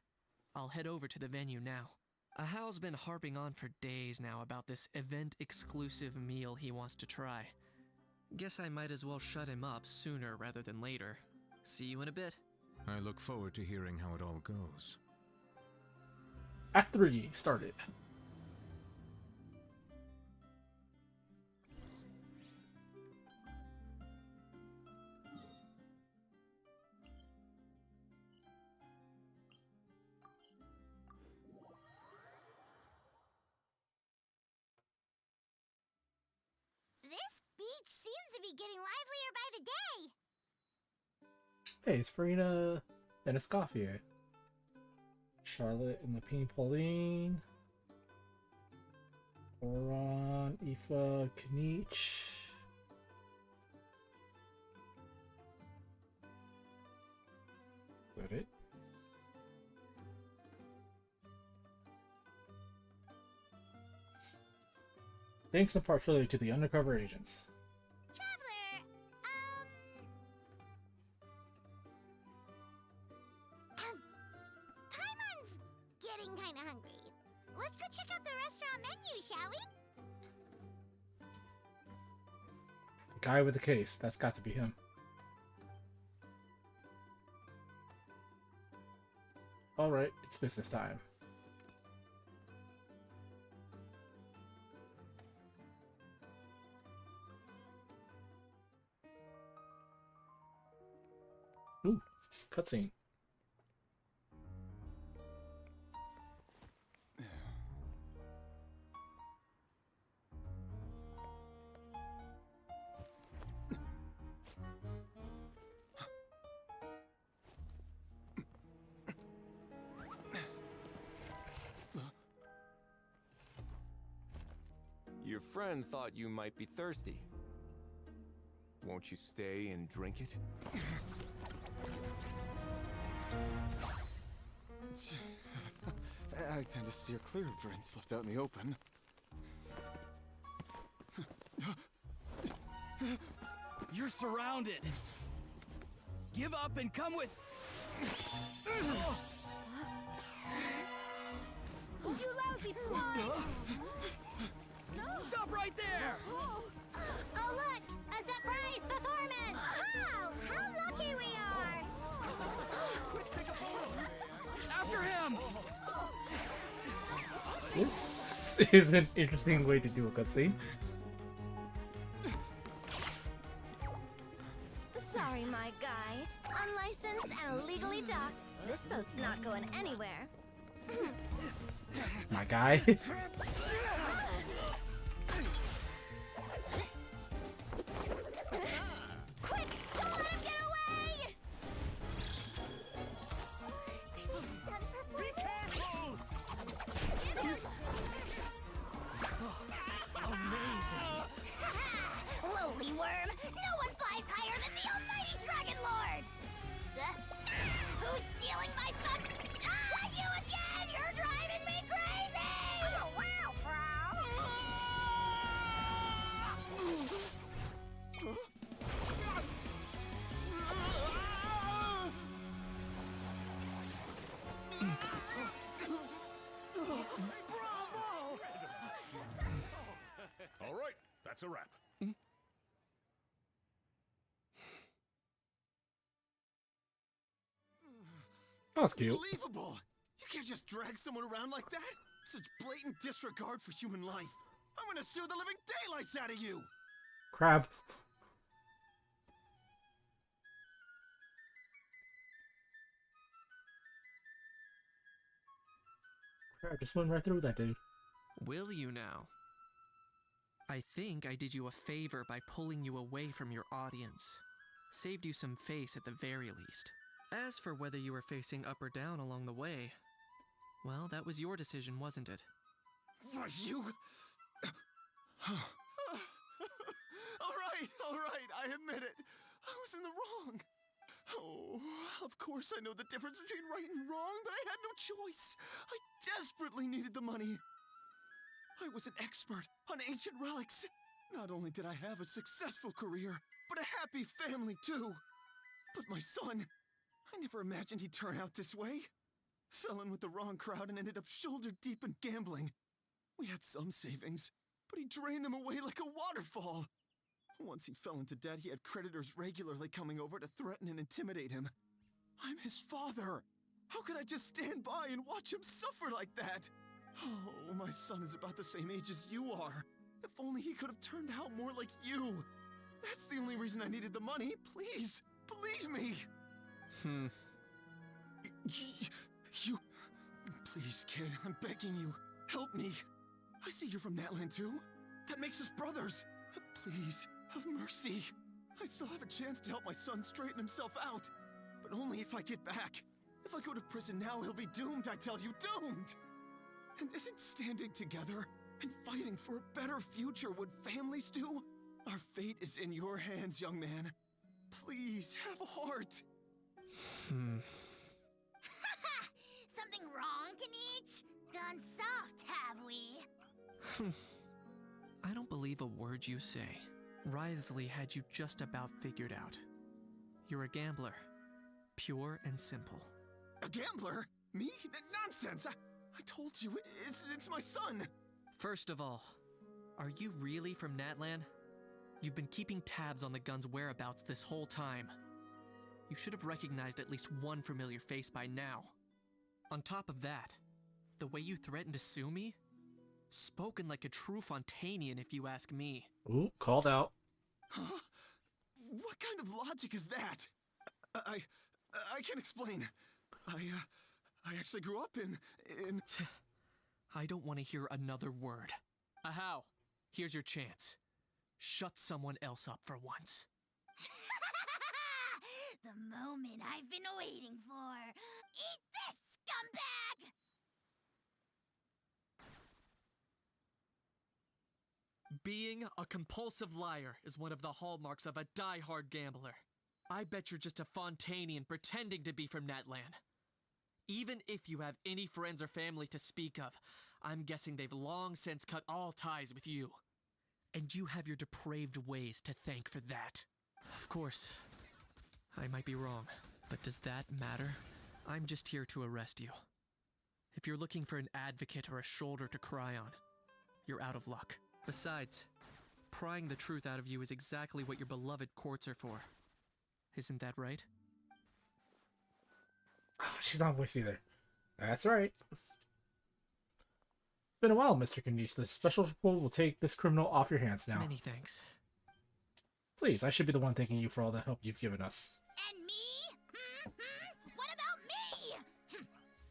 S4: I'll head over to the venue now. Ahau's been harping on for days now about this event-exclusive meal he wants to try. Guess I might as well shut him up sooner rather than later. See you in a bit.
S12: I look forward to hearing how it all goes.
S5: Act 3 started.
S1: This beach seems to be getting livelier by the day.
S5: Hey, it's Farina and Escoffier. Charlotte and Lapine Pauline. Oron, Aoife, Kinich. Is that it? Thanks in particularly to the undercover agents.
S1: Traveler, Paimon's getting kinda hungry. Let's go check out the restaurant menu, shall we?
S5: The guy with the case, that's got to be him. Alright, it's business time. Ooh, cutscene.
S2: Your friend thought you might be thirsty. Won't you stay and drink it?
S16: I tend to steer clear of drinks left out in the open.
S8: You're surrounded. Give up and come with.
S6: You lousy swine!
S8: Stop right there!
S1: Oh, look! A surprise performance! Wow! How lucky we are!
S8: After him!
S5: This is an interesting way to do a cutscene.
S17: Sorry, my guy. Unlicensed and illegally docked, this boat's not going anywhere.
S5: My guy.
S17: Quick! Don't let him get away!
S14: Be careful!
S1: Lowly worm! No one flies higher than the almighty Dragon Lord! Who's stealing my fun? Ah, you again! You're driving me crazy! Oh, wow,
S14: All right, that's a wrap.
S5: That was cute.
S15: Unbelievable! You can't just drag someone around like that! Such blatant disregard for human life! I'm gonna sue the living daylights out of you!
S5: Crab. Crab just went right through that dude.
S4: Will you now? I think I did you a favor by pulling you away from your audience. Saved you some face at the very least. As for whether you were facing up or down along the way, well, that was your decision, wasn't it?
S15: Why, you... all right, I admit it. I was in the wrong. Oh, of course I know the difference between right and wrong, but I had no choice. I desperately needed the money. I was an expert on ancient relics. Not only did I have a successful career, but a happy family too. But my son, I never imagined he'd turn out this way. Fell in with the wrong crowd and ended up shoulder deep in gambling. We had some savings, but he drained them away like a waterfall. Once he fell into debt, he had creditors regularly coming over to threaten and intimidate him. I'm his father. How could I just stand by and watch him suffer like that? Oh, my son is about the same age as you are. If only he could have turned out more like you. That's the only reason I needed the money. Please, believe me. You... Please, kid, I'm begging you. Help me. I see you're from Natland too. That makes us brothers. Please, have mercy. I still have a chance to help my son straighten himself out. But only if I get back. If I go to prison now, he'll be doomed, I tell you, doomed! And isn't standing together and fighting for a better future what families do? Our fate is in your hands, young man. Please, have a heart.
S1: Something wrong, Kinich? Gone soft, have we?
S4: I don't believe a word you say. Wriothesley had you just about figured out. You're a gambler. Pure and simple.
S9: A gambler? Me? Nonsense! I told you, it's my son!
S4: First of all, are you really from Natlan? You've been keeping tabs on the gun's whereabouts this whole time. You should have recognized at least one familiar face by now. On top of that, the way you threatened to sue me? Spoken like a true Fontainian, if you ask me.
S5: Ooh, called out.
S9: Huh? What kind of logic is that? I can't explain. I actually grew up in...
S4: I don't want to hear another word. Ahow, here's your chance. Shut someone else up for once.
S1: The moment I've been waiting for. Eat this, scumbag!
S4: Being a compulsive liar is one of the hallmarks of a die-hard gambler. I bet you're just a Fontainian pretending to be from Natlan. Even if you have any friends or family to speak of, I'm guessing they've long since cut all ties with you. And you have your depraved ways to thank for that. Of course, I might be wrong, but does that matter? I'm just here to arrest you. If you're looking for an advocate or a shoulder to cry on, you're out of luck. Besides, prying the truth out of you is exactly what your beloved courts are for. Isn't that right?
S5: She's not voiced either. That's right. It's been a while, Mr. Kinich. The special report will take this criminal off your hands now.
S4: Many thanks.
S5: Please, I should be the one thanking you for all the help you've given us.
S1: And me? What about me?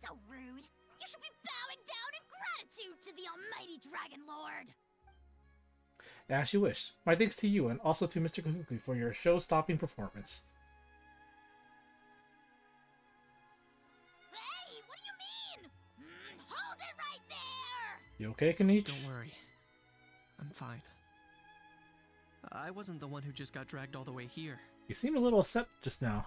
S1: So rude. You should be bowing down in gratitude to the almighty Dragon Lord.
S5: As you wish. My thanks to you and also to Mr. Kahuku for your show-stopping performance.
S1: Hey, what do you mean? Hold it right there!
S5: You okay, Kinich?
S4: Don't worry. I'm fine. I wasn't the one who just got dragged all the way here.
S5: You seemed a little upset just now.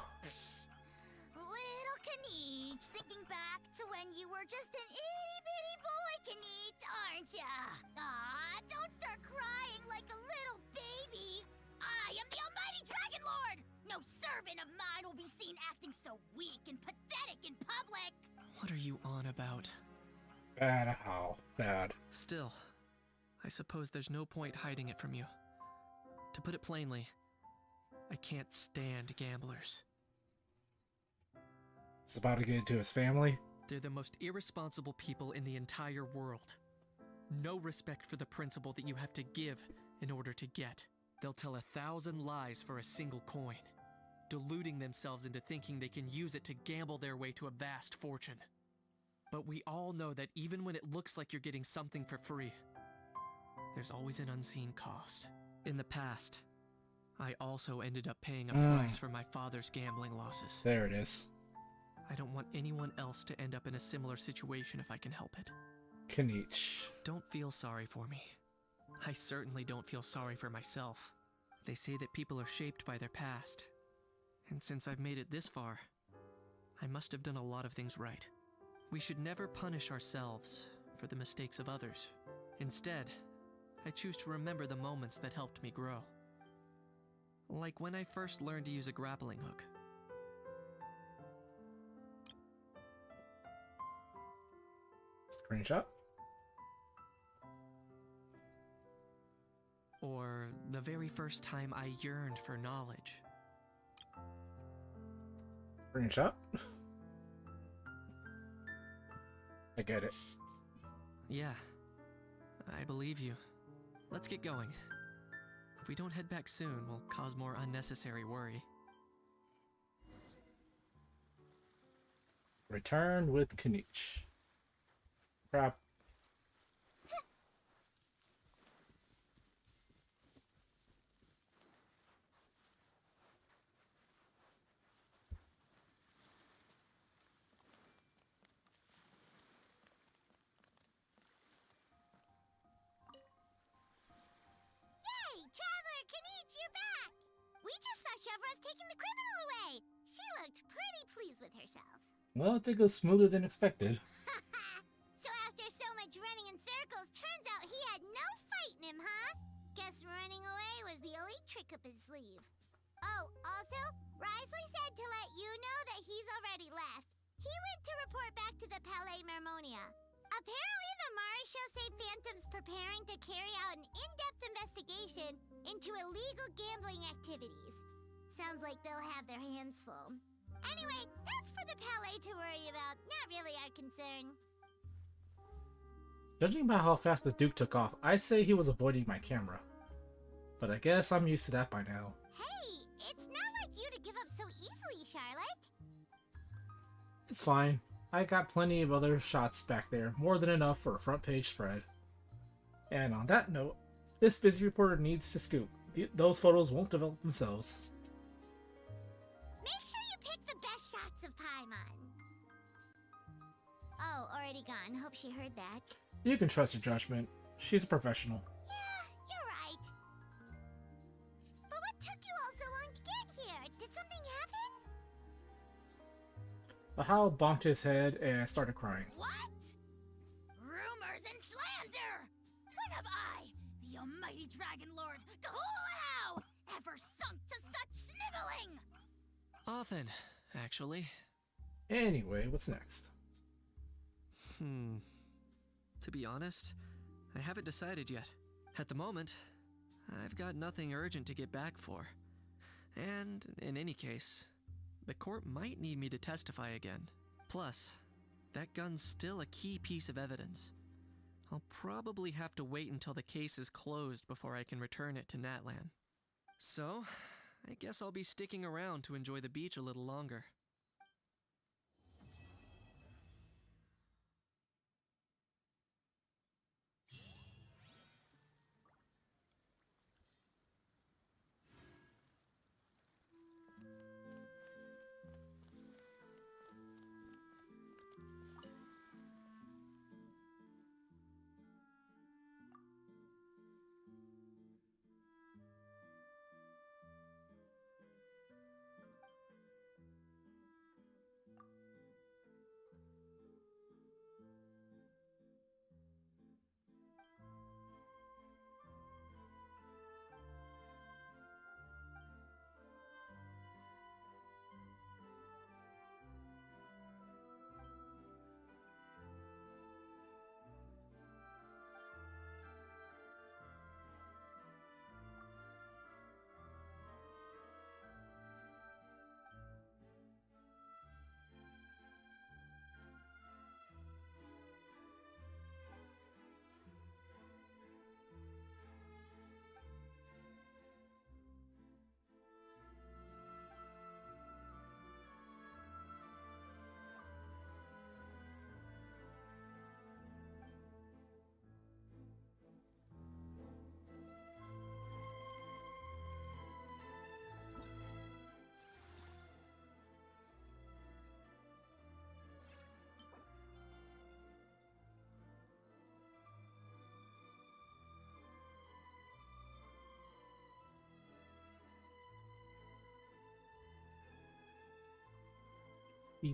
S1: Little Kinich, thinking back to when you were just an itty-bitty boy, Kinich, aren't ya? Aw, don't start crying like a little baby. I am the almighty Dragon Lord! No servant of mine will be seen acting so weak and pathetic in public!
S4: What are you on about?
S5: Bad how? Bad.
S4: Still, I suppose there's no point hiding it from you. To put it plainly, I can't stand gamblers.
S5: He's about to get into his family.
S4: They're the most irresponsible people in the entire world. No respect for the principle that you have to give in order to get. They'll tell 1,000 lies for a single coin, deluding themselves into thinking they can use it to gamble their way to a vast fortune. But we all know that even when it looks like you're getting something for free, there's always an unseen cost. In the past, I also ended up paying a price for my father's gambling losses.
S5: There it is.
S4: I don't want anyone else to end up in a similar situation if I can help it.
S5: Kinich.
S4: Don't feel sorry for me. I certainly don't feel sorry for myself. They say that people are shaped by their past. And since I've made it this far, I must have done a lot of things right. We should never punish ourselves for the mistakes of others. Instead, I choose to remember the moments that helped me grow. Like when I first learned to use a grappling hook.
S5: Screenshot.
S4: Or the very first time I yearned for knowledge.
S5: Screenshot. I get it.
S4: Yeah, I believe you. Let's get going. If we don't head back soon, we'll cause more unnecessary worry.
S5: Return with Kinich. Crap.
S1: Traveler Kinich, you're back! We just saw Chevro's taking the criminal away. She looked pretty pleased with herself.
S5: Well, it did go smoother than expected.
S1: So after so much running in circles, turns out he had no fight in him, huh? Guess running away was the only trick up his sleeve. Oh, also, Wriothesley said to let you know that he's already left. He went to report back to the Palais Mermonia. Apparently, the Mari show say Phantom's preparing to carry out an in-depth investigation into illegal gambling activities. Sounds like they'll have their hands full. Anyway, that's for the Palais to worry about, not really our concern.
S5: Judging by how fast the Duke took off, I'd say he was avoiding my camera. But I guess I'm used to that by now.
S1: Hey, it's not like you to give up so easily, Charlotte.
S5: It's fine. I got plenty of other shots back there, more than enough for a front page spread. And on that note, this busy reporter needs to scoop. Those photos won't develop themselves.
S1: Make sure you pick the best shots of Paimon. Oh, already gone. Hope she heard that.
S5: You can trust her judgment. She's a professional.
S1: Yeah, you're right. But what took you all so long to get here? Did something happen?
S5: Hal bonked his head and started crying.
S3: What? Rumors and slander! When have I, the almighty Dragon Lord, Gahulahau, ever sunk to such sniveling?
S4: Often, actually.
S5: Anyway, what's next?
S4: To be honest, I haven't decided yet. At the moment, I've got nothing urgent to get back for. And, in any case, the court might need me to testify again. Plus, that gun's still a key piece of evidence. I'll probably have to wait until the case is closed before I can return it to Natlan. So, I guess I'll be sticking around to enjoy the beach a little longer.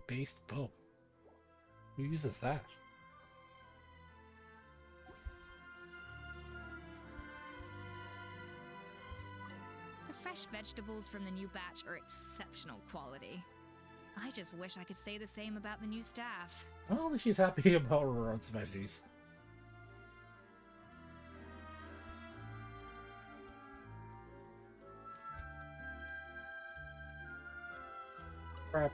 S5: Based bow. Who uses that?
S7: The fresh vegetables from the new batch are exceptional quality. I just wish I could say the same about the new staff.
S5: Oh, she's happy about Ron's veggies. Crap.